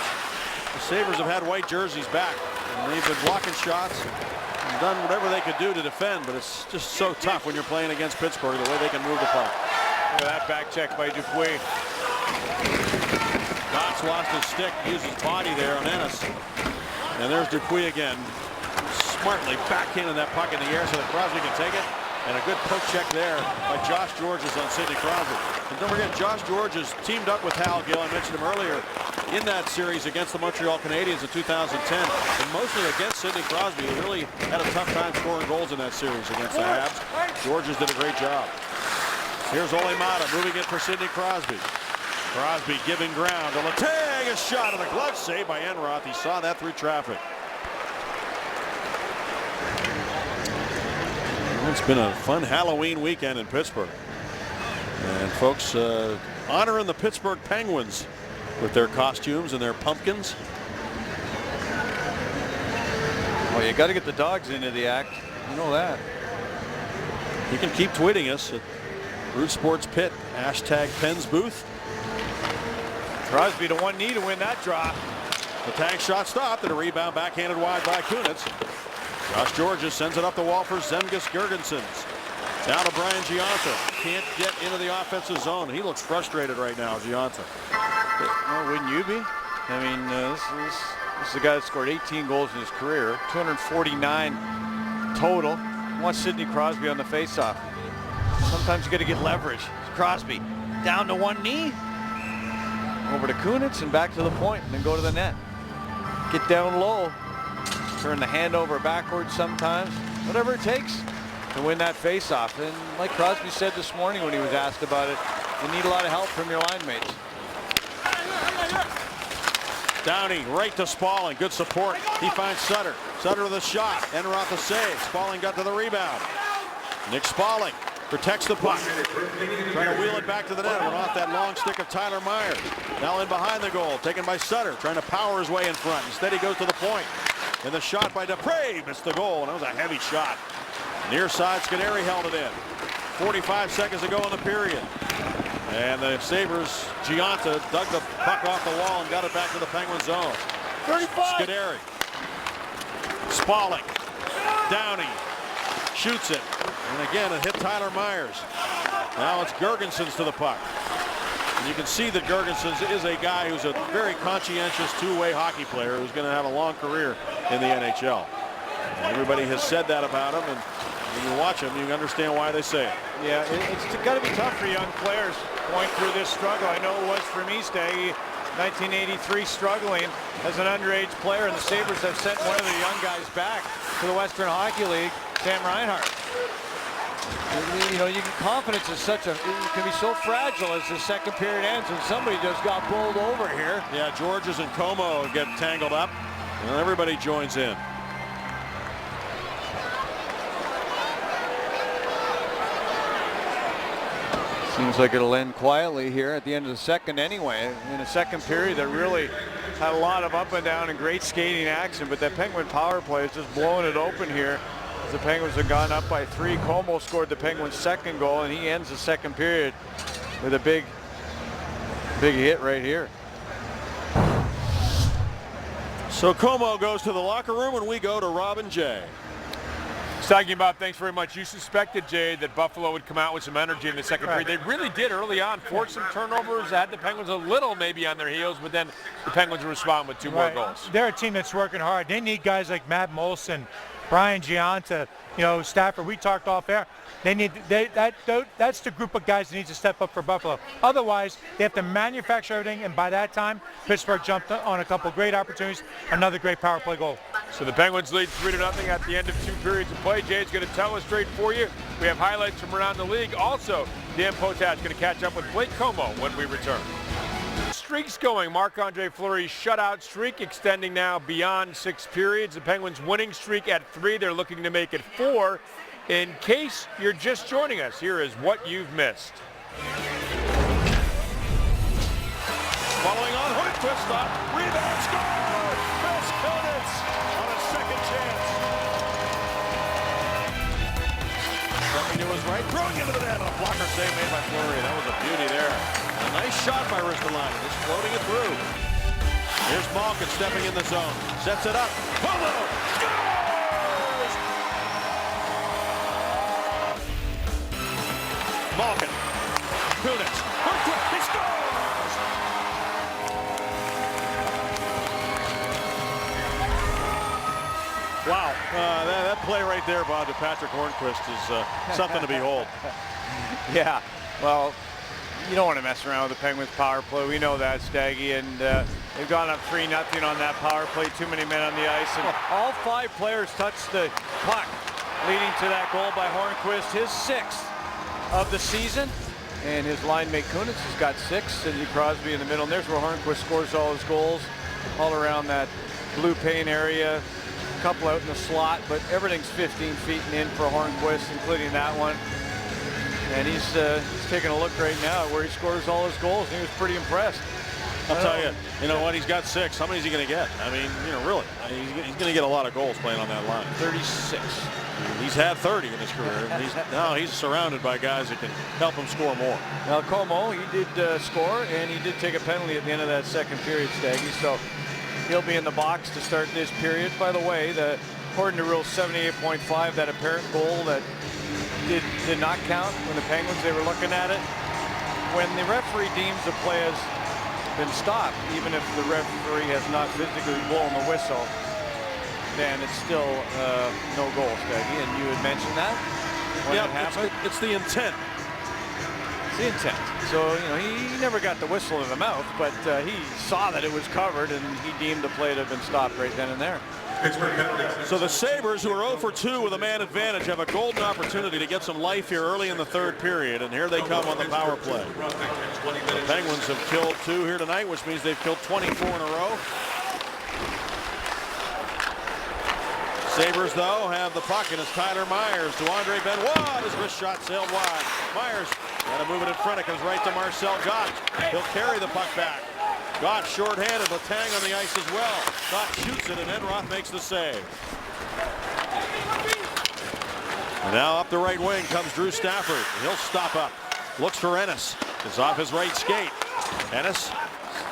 [SPEAKER 1] The Sabres have had white jerseys back, and they've been blocking shots and done whatever they could do to defend, but it's just so tough when you're playing against Pittsburgh, the way they can move the puck.
[SPEAKER 2] Look at that back check by Dupuis.
[SPEAKER 1] Gott's lost his stick, used his body there on Ennis. And there's Dupuis again, smartly backhanding that puck in the air so that Crosby can take it. And a good poke check there by Josh Georges on Sidney Crosby. And don't forget, Josh Georges teamed up with Hal Gill. I mentioned him earlier in that series against the Montreal Canadiens in 2010. And mostly against Sidney Crosby. He really had a tough time scoring goals in that series against the Habs. Georges did a great job. Here's Ole Mata moving it for Sidney Crosby. Crosby giving ground to Letang. A shot and a glove save by Enroth. He saw that through traffic. It's been a fun Halloween weekend in Pittsburgh. And folks, honoring the Pittsburgh Penguins with their costumes and their pumpkins.
[SPEAKER 2] Well, you got to get the dogs into the act. You know that.
[SPEAKER 1] You can keep tweeting us at Root Sports Pit, #Pens Booth.
[SPEAKER 2] Crosby to one knee to win that draw.
[SPEAKER 1] The tank shot stopped and a rebound backhanded wide by Kunitz. Josh Georges sends it up the wall for Zemgus Girgensons. Down to Brian Gionta. Can't get into the offensive zone. He looks frustrated right now, Gionta.
[SPEAKER 2] Well, wouldn't you be? I mean, this is a guy that scored 18 goals in his career, 249 total. Wants Sidney Crosby on the faceoff. Sometimes you got to get leverage. Crosby down to one knee, over to Kunitz and back to the point, and then go to the net. Get down low, turn the hand over backwards sometimes, whatever it takes to win that faceoff. And like Crosby said this morning when he was asked about it, you need a lot of help from your line mates.
[SPEAKER 1] Downey right to Spalling. Good support. He finds Sutter. Sutter with a shot. Enroth the save. Spalling got to the rebound. Nick Spalling protects the puck. Trying to wheel it back to the net. Went off that long stick of Tyler Myers. Now in behind the goal. Taken by Sutter. Trying to power his way in front. Instead he goes to the point. And the shot by Dupre missed the goal. And that was a heavy shot. Near side, Scuderi held it in. 45 seconds to go in the period. And the Sabres, Gionta dug the puck off the wall and got it back to the Penguin zone.
[SPEAKER 2] 35.
[SPEAKER 1] Scuderi. Spalling. Downey. Shoots it. And again, it hit Tyler Myers. Now it's Girgensons to the puck. And you can see that Girgensons is a guy who's a very conscientious two-way hockey player who's going to have a long career in the NHL. And everybody has said that about him, and when you watch him, you understand why they say it.
[SPEAKER 2] Yeah, it's got to be tough for young players going through this struggle. I know it was for Mistay, 1983, struggling as an underage player, and the Sabres have sent one of the young guys back to the Western Hockey League, Sam Reinhart. You know, confidence is it can be so fragile as the second period ends, and somebody just got bowled over here.
[SPEAKER 1] Yeah, Georges and Como get tangled up, and everybody joins in.
[SPEAKER 2] Seems like it'll end quietly here at the end of the second anyway. In a second period that really had a lot of up and down and great skating action, but that Penguin power play is just blowing it open here. As the Penguins have gone up by 3. Como scored the Penguins' second goal, and he ends the second period with a big hit right here.
[SPEAKER 1] So Como goes to the locker room, and we go to Robin Jay.
[SPEAKER 8] Talking about, thanks very much. You suspected, Jay, that Buffalo would come out with some energy in the second period. They really did early on, forced some turnovers, had the Penguins a little maybe on their heels, but then the Penguins respond with 2 more goals.
[SPEAKER 9] They're a team that's working hard. They need guys like Matt Molson, Brian Gionta, Stafford. We talked off air. That's the group of guys that need to step up for Buffalo. Otherwise, they have to manufacture everything, and by that time, Pittsburgh jumped on a couple great opportunities, another great power play goal.
[SPEAKER 8] So the Penguins lead 3-0 at the end of 2 periods of play. Jay's going to tell us straight for you. We have highlights from around the league. Also, Dan Potash going to catch up with Blake Como when we return. Streaks going. Marc-Andre Fleury's shutout streak extending now beyond 6 periods. The Penguins winning streak at 3. They're looking to make it 4. In case you're just joining us, here is what you've missed.
[SPEAKER 1] Following on, Hornqvist stop, rebound, score! Chris Kunitz on a second chance. Stepping to his right, throwing into the net. A blocker save made by Fleury. That was a beauty there. A nice shot by Ristolainen, just floating it through. Here's Malkin stepping in the zone, sets it up. Polo scores! Malkin, Kunitz, Hornqvist, he scores! Wow, that play right there, Bob, to Patrick Hornqvist is something to behold.
[SPEAKER 2] Yeah, well, you don't want to mess around with the Penguins power play. We know that, Staggy, and they've gone up 3-0 on that power play. Too many men on the ice, and all 5 players touched the puck, leading to that goal by Hornqvist, his 6th of the season, and his line mate Kunitz has got 6. Sidney Crosby in the middle, and there's where Hornqvist scores all his goals, all around that blue paint area. A couple out in the slot, but everything's 15 feet and in for Hornqvist, including that one. And he's taking a look right now at where he scores all his goals, and he was pretty impressed.
[SPEAKER 1] I'll tell you, you know what? He's got 6. How many is he going to get? I mean, you know, really, he's going to get a lot of goals playing on that line.
[SPEAKER 2] 36.
[SPEAKER 1] He's had 30 in his career. And now he's surrounded by guys that can help him score more.
[SPEAKER 2] Now, Como, he did score, and he did take a penalty at the end of that second period, Staggy. So he'll be in the box to start this period. By the way, according to Rule 78.5, that apparent goal that did not count when the Penguins, they were looking at it. When the referee deems the play has been stopped, even if the referee has not physically blown the whistle, then it's still no goal, Staggy. And you had mentioned that when it happened.
[SPEAKER 1] It's the intent.
[SPEAKER 2] It's the intent. So, you know, he never got the whistle in the mouth, but he saw that it was covered, and he deemed the play to have been stopped right then and there.
[SPEAKER 1] So the Sabres, who are 0 for 2 with a man advantage, have a golden opportunity to get some life here early in the third period, and here they come on the power play. The Penguins have killed 2 here tonight, which means they've killed 24 in a row. Sabres, though, have the puck, and it's Tyler Myers to Andre Benoit. His wrist shot sailed wide. Myers got to move it in front. It comes right to Marcel Gott. He'll carry the puck back. Gott short-handed, Letang on the ice as well. Gott shoots it, and Enroth makes the save. And now up the right wing comes Drew Stafford. He'll stop up. Looks for Ennis. It's off his right skate. Ennis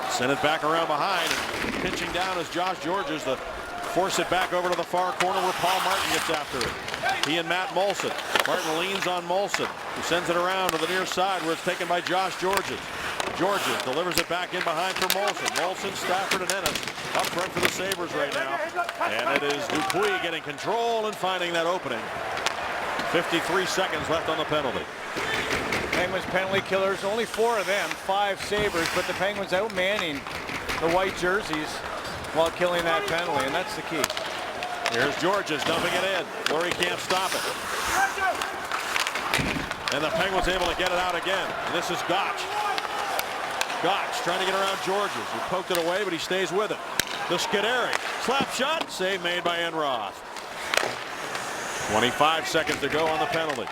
[SPEAKER 1] sent it back around behind. And pinching down is Josh Georges to force it back over to the far corner where Paul Martin gets after it. He and Matt Molson. Martin leans on Molson, who sends it around to the near side where it's taken by Josh Georges. Georges delivers it back in behind for Molson. Molson, Stafford, and Ennis up front for the Sabres right now. And it is Dupuis getting control and finding that opening. 53 seconds left on the penalty.
[SPEAKER 2] Penguins penalty killers, only 4 of them, 5 Sabres, but the Penguins outmanning the white jerseys while killing that penalty, and that's the key.
[SPEAKER 1] Here's Georges dumping it in. Fleury can't stop it. And the Penguins able to get it out again. And this is Gotch. Gotch trying to get around Georges. He poked it away, but he stays with it. The Scuderi. Slap shot. Save made by Enroth. 25 seconds to go on the penalty.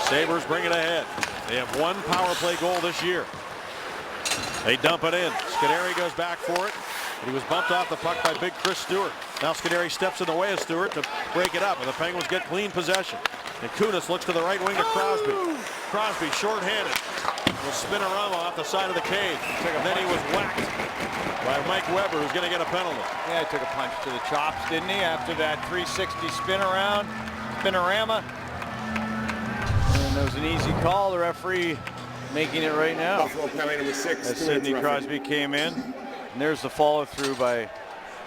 [SPEAKER 1] Sabres bring it ahead. They have 1 power play goal this year. They dump it in. Scuderi goes back for it. But he was bumped off the puck by big Chris Stewart. Now Scuderi steps in the way of Stewart to break it up, and the Penguins get clean possession. And Kunis looks to the right wing of Crosby. Crosby short-handed. Will spin around off the side of the cage. And then he was whacked by Mike Weber, who's going to get a penalty.
[SPEAKER 2] Yeah, he took a punch to the chops, didn't he? After that 360 spin around, spinorama. And there was an easy call. The referee making it right now.
[SPEAKER 12] Buffalo penalty number 6.
[SPEAKER 2] As Sidney Crosby came in. And there's the follow-through by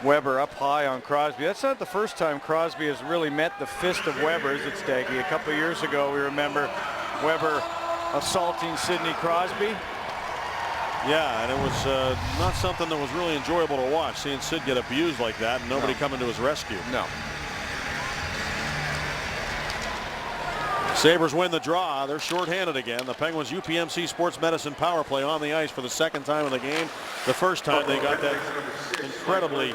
[SPEAKER 2] Weber up high on Crosby. That's not the first time Crosby has really met the fist of Weber's at Staggy. A couple of years ago, we remember Weber assaulting Sidney Crosby.
[SPEAKER 1] Yeah, and it was not something that was really enjoyable to watch, seeing Sid get abused like that and nobody coming to his rescue.
[SPEAKER 2] No.
[SPEAKER 1] Sabres win the draw. They're shorthanded again. The Penguins UPMC Sports Medicine power play on the ice for the second time in the game. The first time they got that incredibly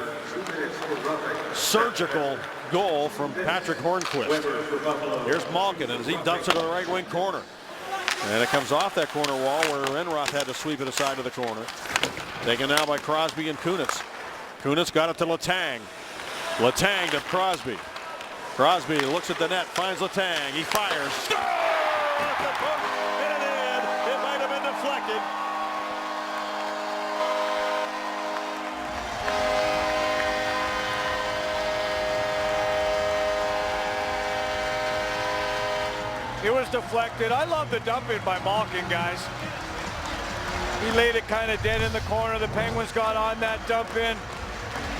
[SPEAKER 1] surgical goal from Patrick Hornquist. Here's Malkin as he dumps it to the right wing corner. And it comes off that corner wall where Enroth had to sweep it aside to the corner. Taken now by Crosby and Kunitz. Kunitz got it to Letang. Letang to Crosby. Crosby looks at the net, finds Letang. He fires. Score! At the post, hit it in. It might have been deflected.
[SPEAKER 2] It was deflected. I love the dump in by Malkin, guys. He laid it kind of dead in the corner. The Penguins got on that dump in.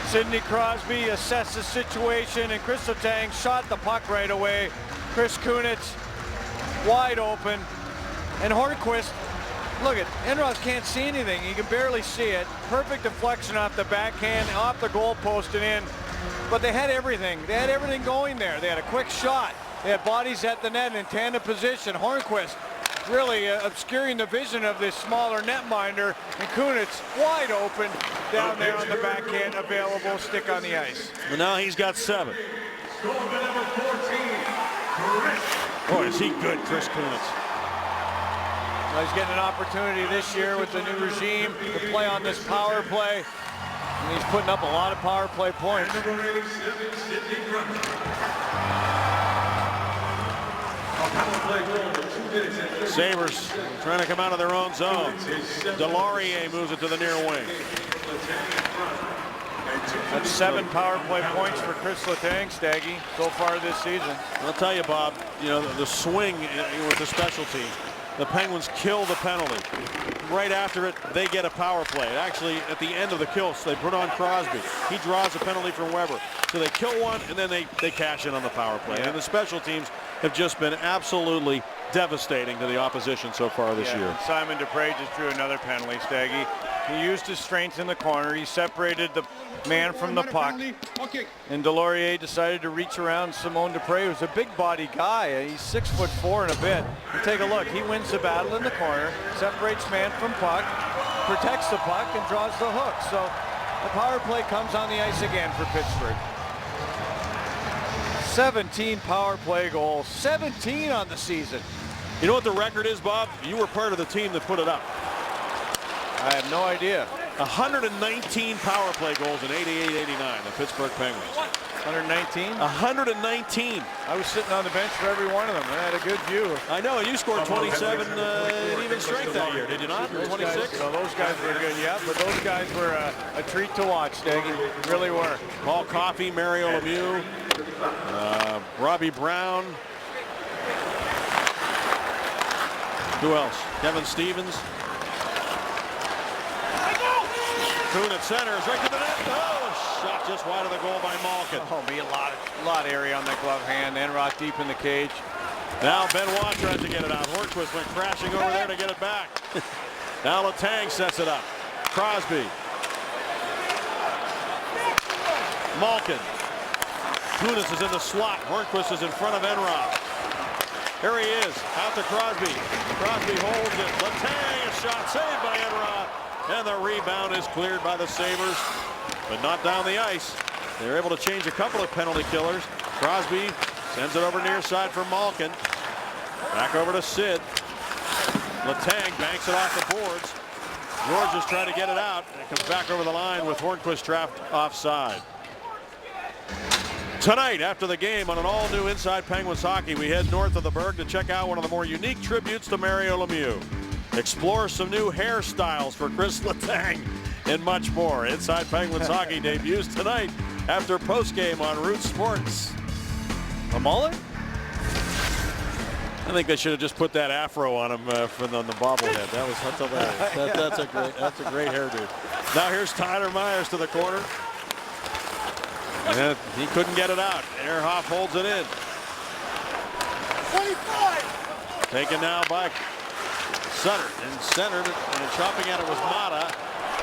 [SPEAKER 2] Sidney Crosby assessed the situation, and Chris Letang shot the puck right away. Chris Kunitz wide open, and Hornquist, look at Enroth can't see anything. He can barely see it. Perfect deflection off the backhand, off the goalpost and in. But they had everything. They had everything going there. They had a quick shot. They had bodies at the net in tandem position. Hornquist really obscuring the vision of this smaller netminder, and Kunitz wide open down there on the backhand, available, stick on the ice.
[SPEAKER 1] And now he's got 7. Boy, is he good, Chris Kunitz.
[SPEAKER 2] Well, he's getting an opportunity this year with the new regime to play on this power play. And he's putting up a lot of power play points.
[SPEAKER 1] Sabres trying to come out of their own zone. Delorier moves it to the near wing.
[SPEAKER 2] That's 7 power play points for Chris Letang, Staggy, so far this season.
[SPEAKER 1] I'll tell you, Bob, you know, the swing with the special team. The Penguins kill the penalty. Right after it, they get a power play. Actually, at the end of the kill, so they put on Crosby. He draws a penalty from Weber. So they kill one, and then they cash in on the power play.
[SPEAKER 2] Yeah.
[SPEAKER 1] And the special teams have just been absolutely devastating to the opposition so far this year.
[SPEAKER 2] And Simon Dupre just drew another penalty, Staggy. He used his strength in the corner. He separated the man from the puck.
[SPEAKER 11] Okay.
[SPEAKER 2] And Delorier decided to reach around Simon Dupre, who's a big body guy. He's 6'4" and a bit. And take a look. He wins the battle in the corner, separates man from puck, protects the puck, and draws the hook. So the power play comes on the ice again for Pittsburgh. 17 power play goals, 17 on the season.
[SPEAKER 1] You know what the record is, Bob? You were part of the team that put it up.
[SPEAKER 2] I have no idea.
[SPEAKER 1] 119 power play goals in 88-89, the Pittsburgh Penguins.
[SPEAKER 2] 119?
[SPEAKER 1] 119.
[SPEAKER 2] I was sitting on the bench for every one of them. I had a good view.
[SPEAKER 1] I know, and you scored 27 in even strength that year, did you not? 26?
[SPEAKER 2] So those guys were good, yeah, but those guys were a treat to watch, Staggy. Really were.
[SPEAKER 1] Paul Coffey, Mario Lemieux, Robbie Brown. Who else? Kevin Stevens. Kuhn at center is right to the net. Oh, a shot just wide of the goal by Malkin.
[SPEAKER 2] Oh, be a lot of area on that glove hand. Enroth deep in the cage.
[SPEAKER 1] Now Benoit tries to get it out. Hornquist went crashing over there to get it back. Now Letang sets it up. Crosby. Malkin. Kunis is in the slot. Hornquist is in front of Enroth. Here he is, out to Crosby. Crosby holds it. Letang, a shot saved by Enroth. And the rebound is cleared by the Sabres, but not down the ice. They're able to change a couple of penalty killers. Crosby sends it over near side for Malkin. Back over to Sid. Letang banks it off the boards. George is trying to get it out. And it comes back over the line with Hornquist trapped offside. Tonight, after the game on an all-new Inside Penguins Hockey, we head north of the Berg to check out one of the more unique tributes to Mario Lemieux. Explore some new hairstyles for Chris Letang and much more. Inside Penguins Hockey debuts tonight after postgame on Root Sports.
[SPEAKER 2] A mullet?
[SPEAKER 1] I think they should have just put that afro on him on the bobblehead. That's hilarious. That's a great hairdo. Now here's Tyler Myers to the corner. And he couldn't get it out. Ehrhoff holds it in. 25. Taken now by Sutter and centered and chopping at it was Mata.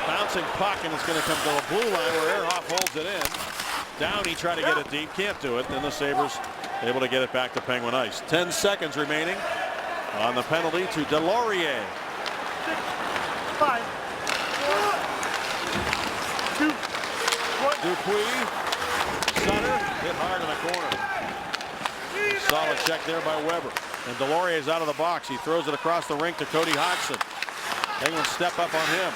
[SPEAKER 1] Bouncing puck, and it's going to come to a blue line where Ehrhoff holds it in. Downey tried to get it deep, can't do it. Then the Sabres able to get it back to Penguin ice. 10 seconds remaining on the penalty to Delorier.
[SPEAKER 9] 5, 4, 2, 1.
[SPEAKER 1] Dupuis. Sutter hit hard in the corner. Solid check there by Weber. And Delorier is out of the box. He throws it across the rink to Cody Hodgson. Penguins step up on him.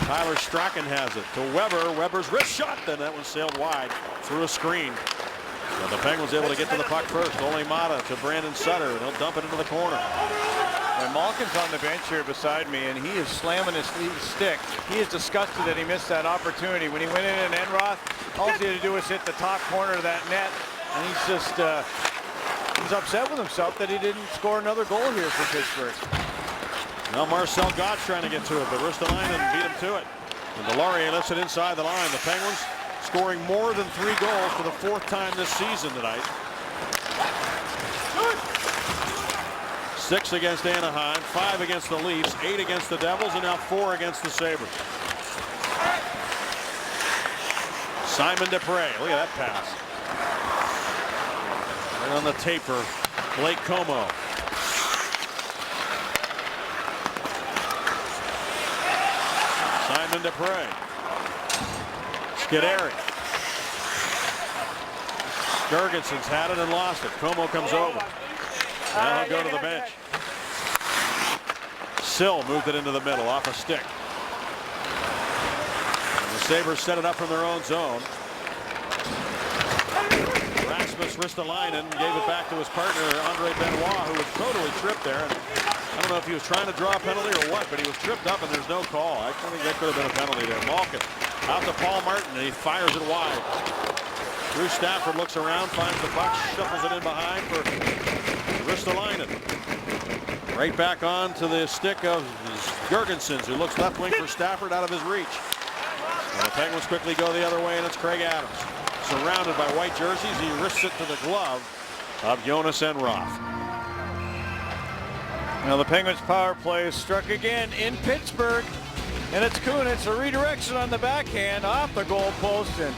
[SPEAKER 1] Tyler Strachan has it to Weber. Weber's wrist shot. Then that one sailed wide through a screen. So the Penguins able to get to the puck first. Ole Mata to Brandon Sutter. And he'll dump it into the corner.
[SPEAKER 2] And Malkin's on the bench here beside me, and he is slamming his stick. He is disgusted that he missed that opportunity. When he went in and Enroth, all he had to do was hit the top corner of that net, and he's just he's upset with himself that he didn't score another goal here for Pittsburgh.
[SPEAKER 1] Now Marcel Gott's trying to get to it, but Ristolainen beat him to it. And Delorier lifts it inside the line. The Penguins scoring more than 3 goals for the 4th time this season tonight. 6 against Anaheim, 5 against the Leafs, 8 against the Devils, and now 4 against the Sabres. Simon Dupre, look at that pass. Right on the tape for Blake Como. Simon Dupre. Scuderi. Jurgensen's had it and lost it. Como comes over. Now he'll go to the bench. Sill moved it into the middle off a stick. And the Sabres set it up from their own zone. Rasmus Ristolainen gave it back to his partner, Andre Benoit, who was totally tripped there. And I don't know if he was trying to draw a penalty or what, but he was tripped up and there's no call. I think that could have been a penalty there. Malkin out to Paul Martin, and he fires it wide. Drew Stafford looks around, finds the puck, shuffles it in behind for Ristolainen. Right back on to the stick of Jurgensen, who looks left wing for Stafford, out of his reach. And the Penguins quickly go the other way, and it's Craig Adams. Surrounded by white jerseys, he wrists it to the glove of Jonas Enroth.
[SPEAKER 2] Now the Penguins power play is struck again in Pittsburgh, and it's Kunitz, a redirection on the backhand off the goal post, and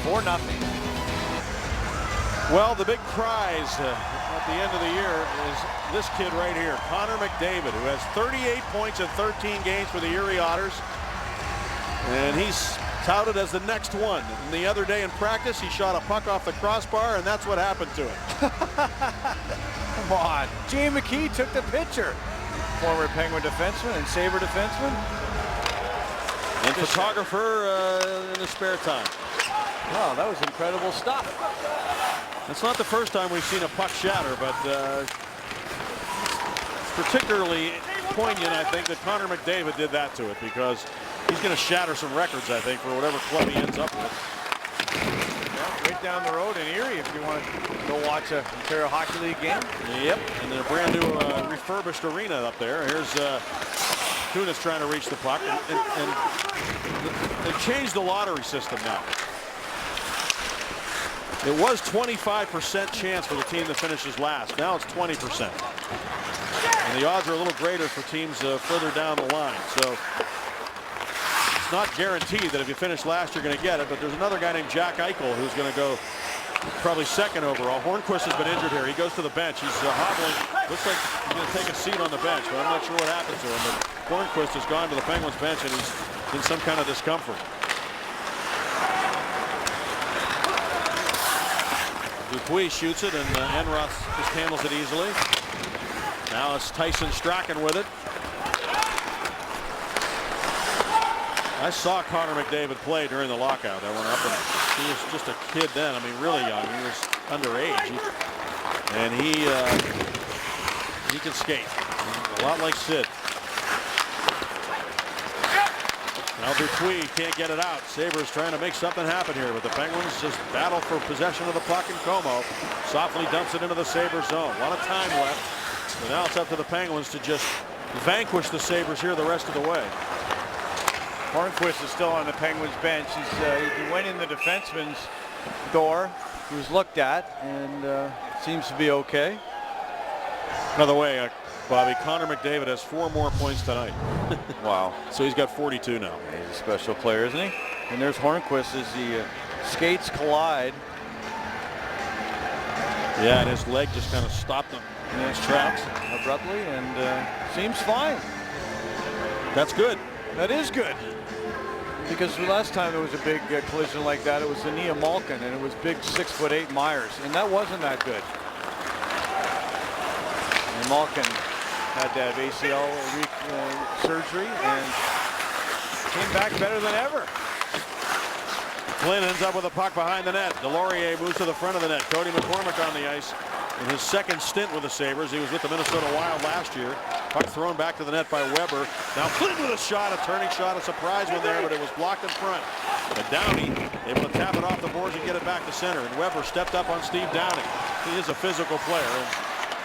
[SPEAKER 2] 4-0.
[SPEAKER 1] Well, the big prize at the end of the year is this kid right here, Connor McDavid, who has 38 points in 13 games for the Erie Otters, and he's touted as the next one. And the other day in practice, he shot a puck off the crossbar, and that's what happened to him.
[SPEAKER 2] Come on. Jamie McKee took the picture. Former Penguin defenseman and Sabre defenseman.
[SPEAKER 1] And photographer in his spare time.
[SPEAKER 2] Wow, that was incredible stuff.
[SPEAKER 1] It's not the first time we've seen a puck shatter, but particularly poignant, I think, that Connor McDavid did that to it, because he's going to shatter some records, I think, for whatever club he ends up with.
[SPEAKER 2] Yeah, right down the road in Erie if you want to go watch a Ontario Hockey League game.
[SPEAKER 1] Yep, and a brand new refurbished arena up there. Here's Kunitz trying to reach the puck, and they've changed the lottery system now. It was 25% chance for the team that finishes last. Now it's 20%. And the odds are a little greater for teams further down the line. So it's not guaranteed that if you finish last, you're going to get it. But there's another guy named Jack Eichel who's going to go probably second overall. Hornquist has been injured here. He goes to the bench. He's hobbling. Looks like he's going to take a seat on the bench, but I'm not sure what happened to him. But Hornquist has gone to the Penguins bench, and he's in some kind of discomfort. Dupuis shoots it, and Enroth just handles it easily. Now it's Tyson Strachan with it. I saw Connor McDavid play during the lockout. I went up, and he was just a kid then. I mean, really young. He was underage, and he can skate. A lot like Sid. Now Dupuis can't get it out. Sabres trying to make something happen here, but the Penguins just battle for possession of the puck, and Como softly dumps it into the Sabres zone. A lot of time left, but now it's up to the Penguins to just vanquish the Sabres here the rest of the way.
[SPEAKER 2] Hornquist is still on the Penguins bench. He went in the defenseman's door. He was looked at and seems to be okay.
[SPEAKER 1] By the way, Bobby, Connor McDavid has 4 more points tonight.
[SPEAKER 2] Wow.
[SPEAKER 1] So he's got 42 now.
[SPEAKER 2] He's a special player, isn't he? And there's Hornquist as the skates collide.
[SPEAKER 1] Yeah, and his leg just kind of stopped him in his tracks
[SPEAKER 2] abruptly, and seems fine.
[SPEAKER 1] That's good.
[SPEAKER 2] That is good. Because the last time there was a big collision like that, it was the knee of Malkin, and it was big 6'8" Myers, and that wasn't that good. And Malkin had to have ACL surgery and came back better than ever.
[SPEAKER 1] Flynn ends up with a puck behind the net. Delorier moves to the front of the net. Cody McCormick on the ice in his second stint with the Sabres. He was with the Minnesota Wild last year. Puck thrown back to the net by Weber. Now Flynn with a shot, a turning shot, a surprise one there, but it was blocked in front. But Downey able to tap it off the boards and get it back to center. And Weber stepped up on Steve Downing. He is a physical player, and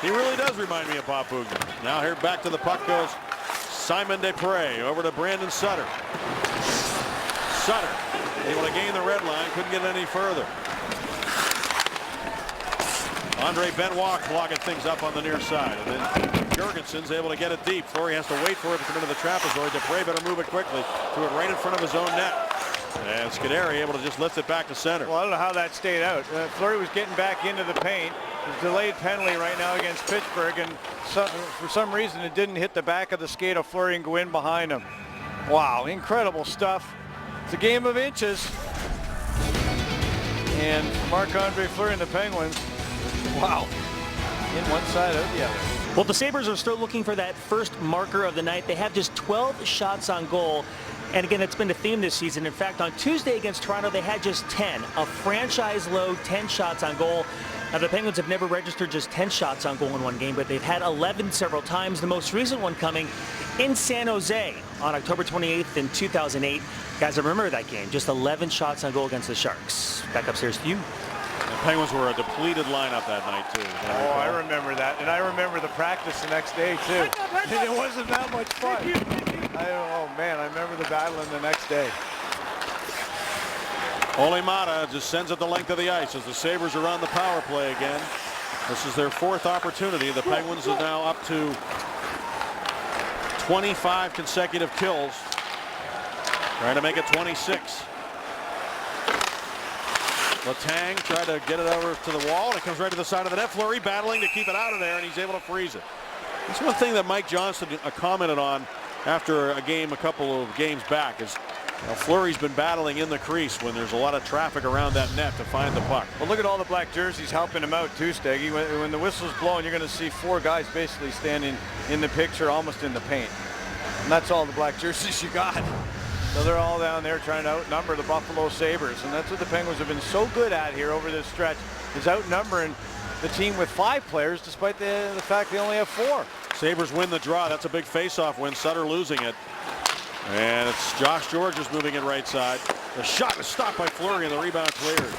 [SPEAKER 1] he really does remind me of Bob Boughner. Now here back to the puck goes Simon Desprez over to Brandon Sutter. Sutter able to gain the red line, couldn't get any further. Andre Benoit clogging things up on the near side, and then Jurgensen's able to get it deep. Fleury has to wait for it to come into the trapezoid. Desprez better move it quickly. Threw it right in front of his own net. And Scuderi able to just lift it back to center.
[SPEAKER 2] Well, I don't know how that stayed out. Fleury was getting back into the paint. There's a delayed penalty right now against Pittsburgh, and for some reason it didn't hit the back of the skate of Fleury and go in behind him. Wow, incredible stuff. It's a game of inches. And Marc-Andre Fleury and the Penguins, wow, in one side out the other.
[SPEAKER 5] Well, the Sabres are still looking for that first marker of the night. They have just 12 shots on goal. And again, it's been a theme this season. In fact, on Tuesday against Toronto, they had just 10, a franchise low 10 shots on goal. Now, the Penguins have never registered just 10 shots on goal in one game, but they've had 11 several times, the most recent one coming in San Jose on October 28th in 2008. Guys, remember that game, just 11 shots on goal against the Sharks. Back upstairs to you.
[SPEAKER 1] The Penguins were a depleted lineup that night, too.
[SPEAKER 2] Oh, I remember that. And I remember the practice the next day, too. And it wasn't that much fun. Oh, man, I remember the battling the next day.
[SPEAKER 1] Olimata just sends it the length of the ice as the Sabres are on the power play again. This is their fourth opportunity. The Penguins are now up to 25 consecutive kills. Trying to make it 26. Letang tried to get it over to the wall, and it comes right to the side of the net. Fleury battling to keep it out of there, and he's able to freeze it. That's one thing that Mike Johnston commented on after a game, a couple of games back, is Fleury's been battling in the crease when there's a lot of traffic around that net to find the puck.
[SPEAKER 2] Well, look at all the black jerseys helping him out too, Steggy. When the whistle's blowing, you're going to see four guys basically standing in the picture, almost in the paint. And that's all the black jerseys you got. So they're all down there trying to outnumber the Buffalo Sabres. And that's what the Penguins have been so good at here over this stretch, is outnumbering the team with 5 players, despite the fact they only have 4.
[SPEAKER 1] Sabres win the draw. That's a big face-off win. Sutter losing it. And it's Josh Georges moving it right side. The shot is stopped by Fleury, and the rebound cleared.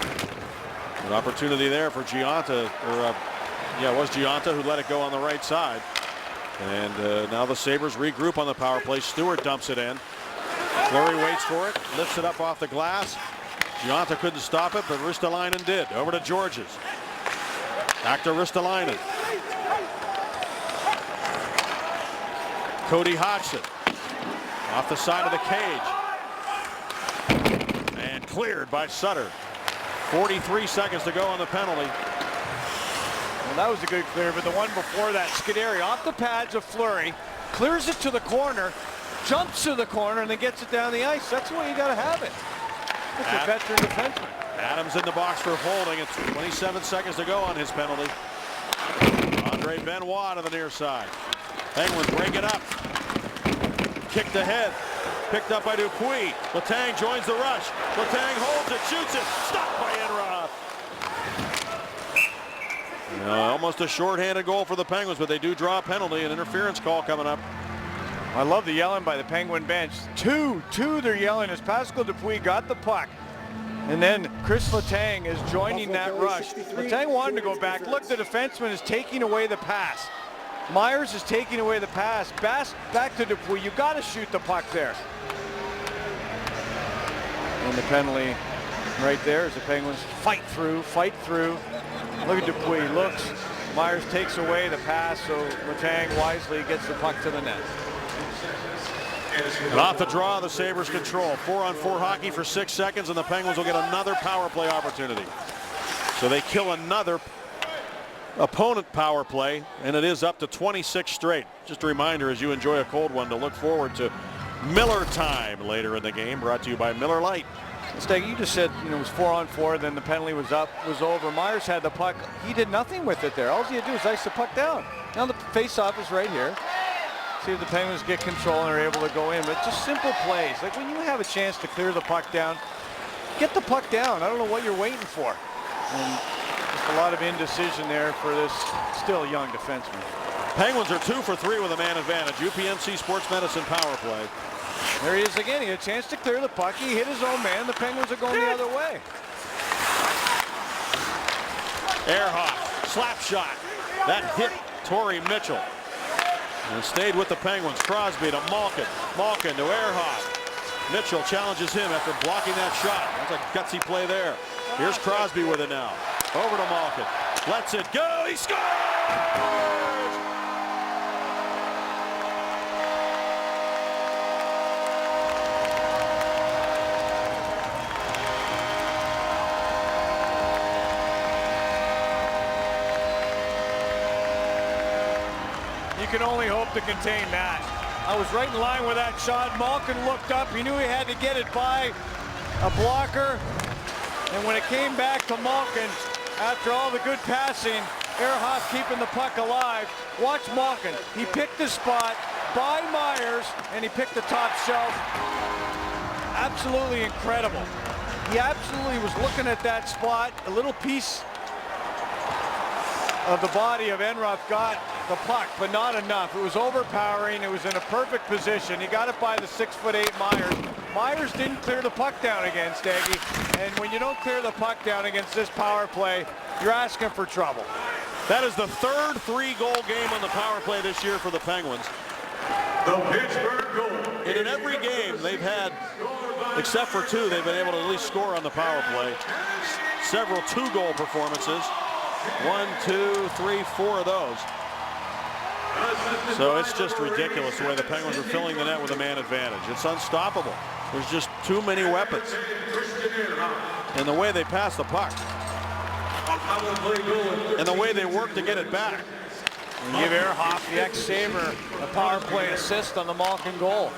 [SPEAKER 1] An opportunity there for Gionta, it was Gionta who let it go on the right side. And now the Sabres regroup on the power play. Stewart dumps it in. Fleury waits for it, lifts it up off the glass. Gionta couldn't stop it, but Ristolainen did. Over to Georges. Back to Ristolainen. Cody Hodgson off the side of the cage. And cleared by Sutter. 43 seconds to go on the penalty.
[SPEAKER 2] Well, that was a good clear, but the one before that, Scuderi off the pads of Fleury, clears it to the corner, jumps to the corner, and then gets it down the ice. That's the way you got to have it. It's a veteran defenseman.
[SPEAKER 1] Adams in the box for holding. It's 27 seconds to go on his penalty. Andre Benoit on the near side. Penguins break it up. Kicked ahead. Picked up by Dupuis. Letang joins the rush. Letang holds it, shoots it. Stopped by Enroth. Almost a shorthanded goal for the Penguins, but they do draw a penalty. An interference call coming up.
[SPEAKER 2] I love the yelling by the Penguin bench. Two they're yelling as Pascal Dupuis got the puck. And then Chris Letang is joining that rush. Letang wanted to go back. Look, the defenseman is taking away the pass. Myers is taking away the pass. Back to Dupuis. You got to shoot the puck there. And the penalty right there as the Penguins fight through. Look at Dupuis. Looks. Myers takes away the pass, so Letang wisely gets the puck to the net.
[SPEAKER 1] And off the draw, the Sabres control. 4-on-4 hockey for 6 seconds, and the Penguins will get another power play opportunity. So they kill another opponent power play, and it is up to 26 straight. Just a reminder, as you enjoy a cold one, to look forward to Miller time later in the game, brought to you by Miller Lite.
[SPEAKER 2] Steg, you just said it was 4-on-4, then the penalty was over. Myers had the puck. He did nothing with it there. All he had to do was ice the puck down. Now the face-off is right here. See if the Penguins get control and are able to go in, but just simple plays. Like when you have a chance to clear the puck down, get the puck down. I don't know what you're waiting for. And just a lot of indecision there for this still young defenseman.
[SPEAKER 1] Penguins are 2 for 3 with a man advantage. UPMC Sports Medicine power play.
[SPEAKER 2] There he is again. He had a chance to clear the puck. He hit his own man. The Penguins are going the other way.
[SPEAKER 1] Ehrhoff, slap shot. That hit Torrey Mitchell. And stayed with the Penguins. Crosby to Malkin. Malkin to Ehrhoff. Mitchell challenges him after blocking that shot. That's a gutsy play there. Here's Crosby with it now. Over to Malkin. Lets it go. He scores!
[SPEAKER 2] You can only hope to contain that. I was right in line with that shot. Malkin looked up. He knew he had to get it by a blocker. And when it came back to Malkin, after all the good passing, Ehrhoff keeping the puck alive. Watch Malkin. He picked the spot by Myers, and he picked the top shelf. Absolutely incredible. He absolutely was looking at that spot. A little piece of the body of Ehrhoff got the puck, but not enough. It was overpowering. It was in a perfect position. He got it by the 6'8" Myers. Myers didn't clear the puck down against Aggie, and when you don't clear the puck down against this power play, you're asking for trouble.
[SPEAKER 1] That is the third 3-goal game on the power play this year for the Penguins.
[SPEAKER 3] The Pittsburgh goal.
[SPEAKER 1] And in every game they've had, except for 2, they've been able to at least score on the power play. Several 2-goal performances. 1, 2, 3, 4 of those. So it's just ridiculous the way the Penguins are filling the net with a man advantage. It's unstoppable. There's just too many weapons. And the way they pass the puck. And the way they work to get it back.
[SPEAKER 2] And give Ehrhoff, the ex-Sabre, a power play assist on the Malkin goal.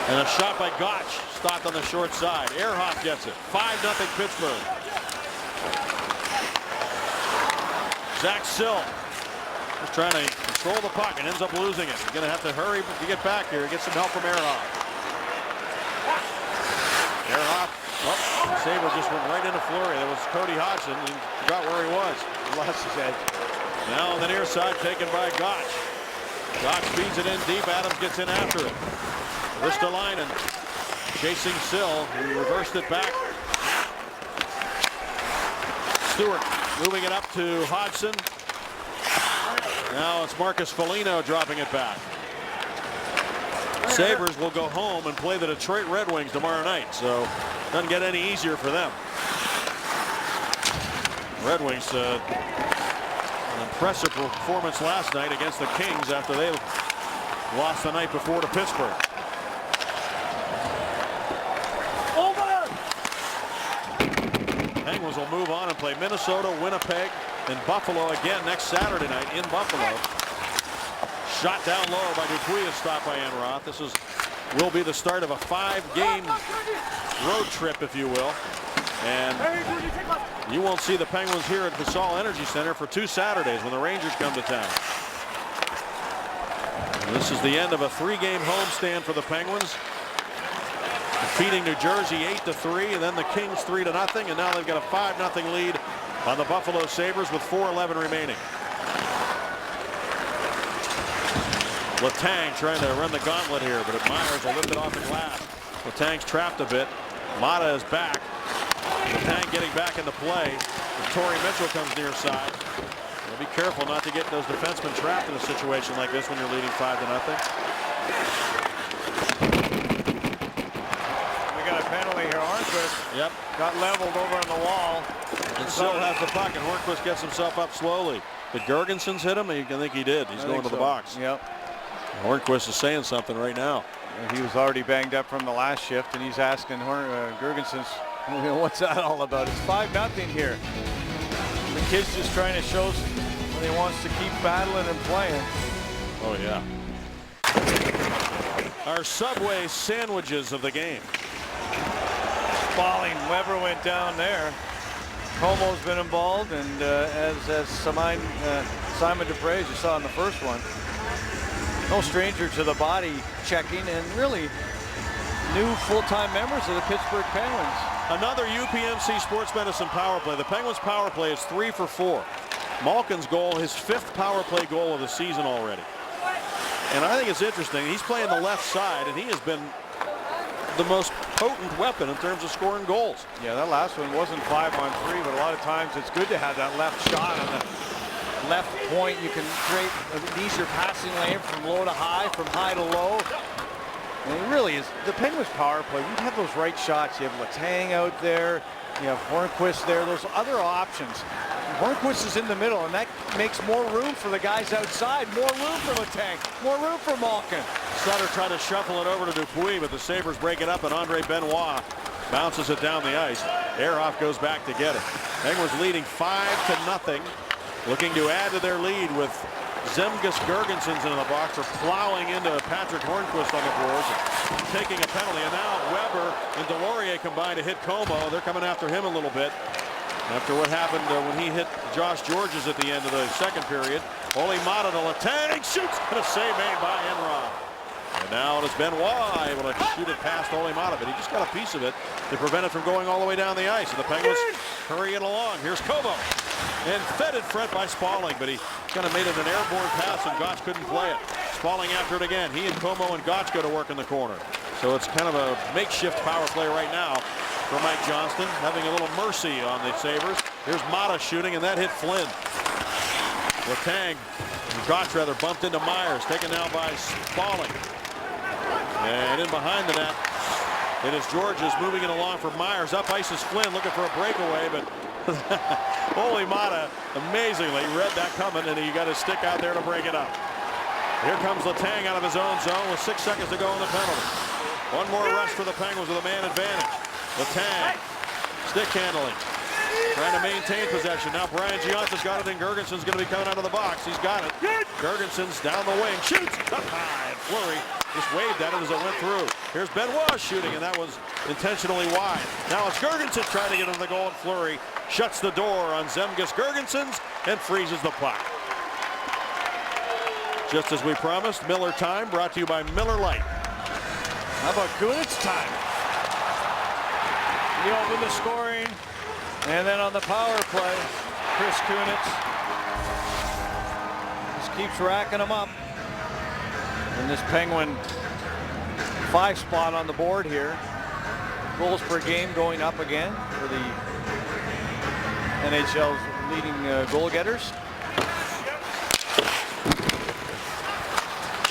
[SPEAKER 1] And a shot by Gotch, stopped on the short side. Ehrhoff gets it. 5-0 Pittsburgh. Zach Sill is trying to control the puck and ends up losing it. He's going to have to hurry to get back here and get some help from Ehrhoff. Ehrhoff, well, Sabre just went right into Fleury. There was Cody Hodgson. He forgot where he was.
[SPEAKER 2] He lost his edge.
[SPEAKER 1] Now on the near side, taken by Gotch. Gotch feeds it in deep. Adams gets in after it. Ristolainen chasing Sill, who reversed it back. Stewart moving it up to Hodgson. Now it's Marcus Foligno dropping it back. Sabres will go home and play the Detroit Red Wings tomorrow night, so it doesn't get any easier for them. Red Wings, an impressive performance last night against the Kings after they lost the night before to Pittsburgh. Penguins will move on and play Minnesota, Winnipeg, and Buffalo again next Saturday night in Buffalo. Shot down low by Dupuis is stopped by Ehrhoff. This will be the start of a 5-game road trip, if you will. And you won't see the Penguins here at Basall Energy Center for 2 Saturdays when the Rangers come to town. And this is the end of a 3-game homestand for the Penguins. Defeating New Jersey 8-3, and then the Kings 3-0, and now they've got a 5-0 lead on the Buffalo Sabres with 4:11 remaining. Letang trying to run the gauntlet here, but Myers will lift it off the glass. Letang's trapped a bit. Mata is back. Letang getting back into play. And Torrey Mitchell comes near side. Be careful not to get those defensemen trapped in a situation like this when you're leading 5-0.
[SPEAKER 2] Got a penalty here. Hornquist got leveled over on the wall.
[SPEAKER 1] And Sill has the puck, and Hornquist gets himself up slowly. Did Gergensons hit him? I think he did. He's going to the box.
[SPEAKER 2] Yep.
[SPEAKER 1] Hornquist is saying something right now.
[SPEAKER 2] He was already banged up from the last shift, and he's asking Gergensons, what's that all about? It's 5-0 here. The kid's just trying to show that he wants to keep battling and playing.
[SPEAKER 1] Oh, yeah. Our Subway sandwiches of the game.
[SPEAKER 2] Falling, Weber went down there. Como's been involved, and as Simon Dupre, as you saw in the first one. No stranger to the body checking, and really new full-time members of the Pittsburgh Penguins.
[SPEAKER 1] Another UPMC Sports Medicine power play. The Penguins power play is 3 for 4. Malkin's goal, his 5th power play goal of the season already. And I think it's interesting. He's playing the left side, and he has been the most potent weapon in terms of scoring goals.
[SPEAKER 2] Yeah, that last one wasn't 5-on-3, but a lot of times it's good to have that left shot on the left point. You can create an easier passing lane from low to high, from high to low. And it really is the Penguins power play. We have those right shots. You have Letang out there. You have Hornquist there. Those other options. Hornquist is in the middle, and that makes more room for the guys outside. More room for Letang. More room for Malkin.
[SPEAKER 1] Sutter tried to shuffle it over to Dupuis, but the Sabres break it up, and Andre Benoit bounces it down the ice. Ehrhoff goes back to get it. Penguins leading 5-0. Looking to add to their lead with Zemgus Girgensons into the box for plowing into Patrick Hornquist on the boards, taking a penalty. And now Weber and Delorier combine to hit Como. They're coming after him a little bit after what happened when he hit Josh Georges at the end of the second period. Ole Mata to Letang, shoots, and a save made by Enron. And now it is Benoit able to shoot it past Ole Mata, but he just got a piece of it to prevent it from going all the way down the ice. And the Penguins hurry it along. Here's Como. And fed in front by Spalling, but he kind of made it an airborne pass and Gotch couldn't play it. Spalling after it again. He and Como and Gotch go to work in the corner. So it's kind of a makeshift power play right now for Mike Johnston, having a little mercy on the Sabres. Here's Mata shooting, and that hit Flynn. Letang, Gotch rather, bumped into Myers, taken now by Spalling. And in behind the net, it is Georges moving it along for Myers. Up ice is Flynn looking for a breakaway, but Ole Mata amazingly read that coming, and he got his stick out there to break it up. Here comes Letang out of his own zone with 6 seconds to go on the penalty. One more rush for the Penguins with a man advantage. Letang, stick handling, trying to maintain possession. Now Brian Gionta's got it, and Girgensons going to be coming out of the box. He's got it. Girgensons down the wing, shoots, up high, and Fleury just waved at it as it went through. Here's Benoit shooting, and that was intentionally wide. Now it's Girgensons trying to get into the goal, and Fleury shuts the door on Zemgus Girgensons and freezes the puck. Just as we promised, Miller time brought to you by Miller Lite.
[SPEAKER 2] How about Kunitz time? He opened the scoring, and then on the power play, Chris Kunitz just keeps racking them up. And this Penguin 5 spot on the board here. Goals per game going up again for the NHL's leading goal getters.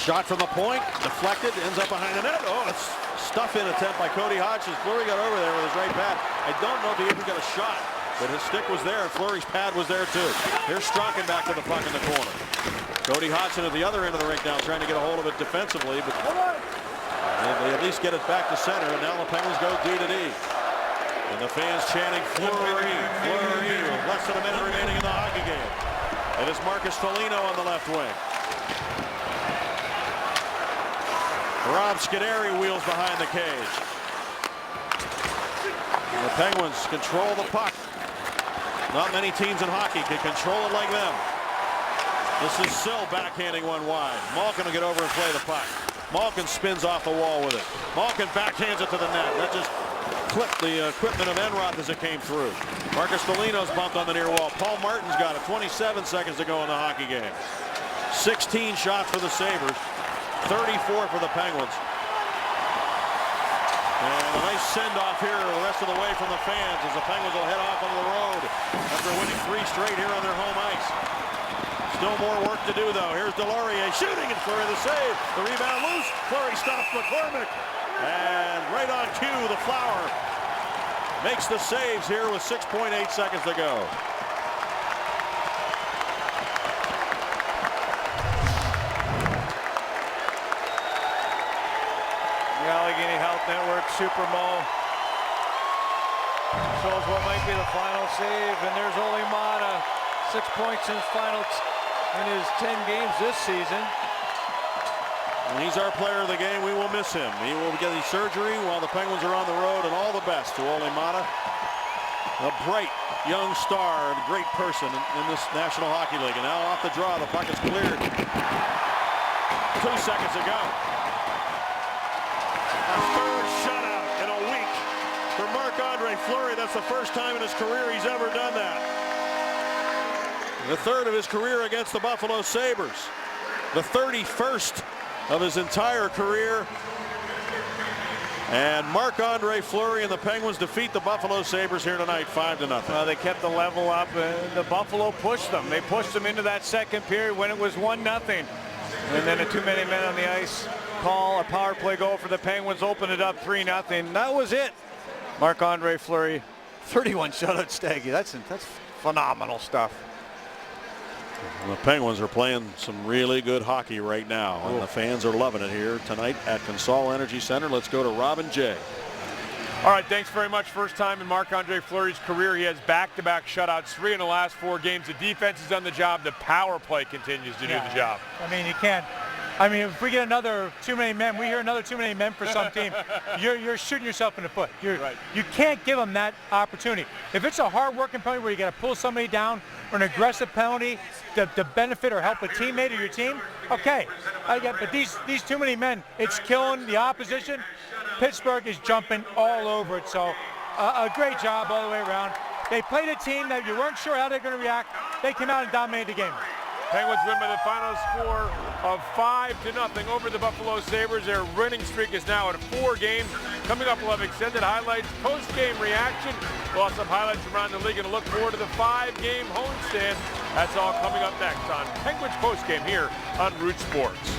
[SPEAKER 1] Shot from the point, deflected, ends up behind the net. Oh, it's stuff-in attempt by Cody Hodgson. Fleury got over there with his right pad. I don't know if he ever got a shot, but his stick was there, and Fleury's pad was there too. Here's Strachan back to the puck in the corner. Cody Hodgson at the other end of the rink now, trying to get a hold of it defensively, but they at least get it back to center, and now the Penguins go D to D. And the fans chanting Fleury, Fleury, with less than a minute remaining in the hockey game. It is Marcus Foligno on the left wing. Rob Scuderi wheels behind the cage. And the Penguins control the puck. Not many teams in hockey can control it like them. This is Sill backhanding one wide. Malkin will get over and play the puck. Malkin spins off the wall with it. Malkin backhands it to the net. That just clipped the equipment of Enroth as it came through. Marcus Foligno's bumped on the near wall. Paul Martin's got it. 27 seconds to go in the hockey game. 16 shots for the Sabres. 34 for the Penguins. And a nice send-off here the rest of the way from the fans as the Penguins will head off on the road after winning 3 straight here on their home ice. Still more work to do, though. Here's Delorier shooting, and Fleury the save. The rebound loose. Fleury stops McCormick. And right on cue, the Flower makes the saves here with 6.8 seconds to go.
[SPEAKER 2] The Allegheny Health Network Super Mo shows what might be the final save, and there's Ole Mata, 6 points in his 10 games this season.
[SPEAKER 1] And he's our player of the game. We will miss him. He will be getting surgery while the Penguins are on the road, and all the best to Ole Mata. A bright young star and a great person in this National Hockey League. And now off the draw, the puck is cleared. 2 seconds to go. A third shutout in a week for Marc-Andre Fleury. That's the first time in his career he's ever done that. The third of his career against the Buffalo Sabres. The 31st of his entire career. And Marc-Andre Fleury and the Penguins defeat the Buffalo Sabres here tonight 5-0.
[SPEAKER 2] Well, they kept the level up, and the Buffalo pushed them. They pushed them into that second period when it was 1-0. And then a too many men on the ice call, a power play goal for the Penguins, opened it up 3-0. That was it. Marc-Andre Fleury, 31 shutout, Staggy. That's phenomenal stuff.
[SPEAKER 1] And the Penguins are playing some really good hockey right now, and the fans are loving it here tonight at Consol Energy Center. Let's go to Robin Jay.
[SPEAKER 8] All right, thanks very much. First time in Marc-Andre Fleury's career, he has back-to-back shutouts, 3 in the last 4 games. The defense has done the job. The power play continues to do the job.
[SPEAKER 9] I mean, you can't. I mean, if we get another too many men, we hear another too many men for some team, you're shooting yourself in the foot. You can't give them that opportunity. If it's a hard-working penalty where you got to pull somebody down, or an aggressive penalty to benefit or help a teammate or your team, okay. But these too many men, it's killing the opposition. Pittsburgh is jumping all over it. So a great job all the way around. They played a team that you weren't sure how they're going to react. They came out and dominated the game.
[SPEAKER 8] Penguins win by the final score of 5-0 over the Buffalo Sabres. Their winning streak is now at 4 games. Coming up, we'll have extended highlights, post-game reaction. We'll also have highlights from around the league and look forward to the 5-game homestand. That's all coming up next on Penguins Postgame here on Root Sports.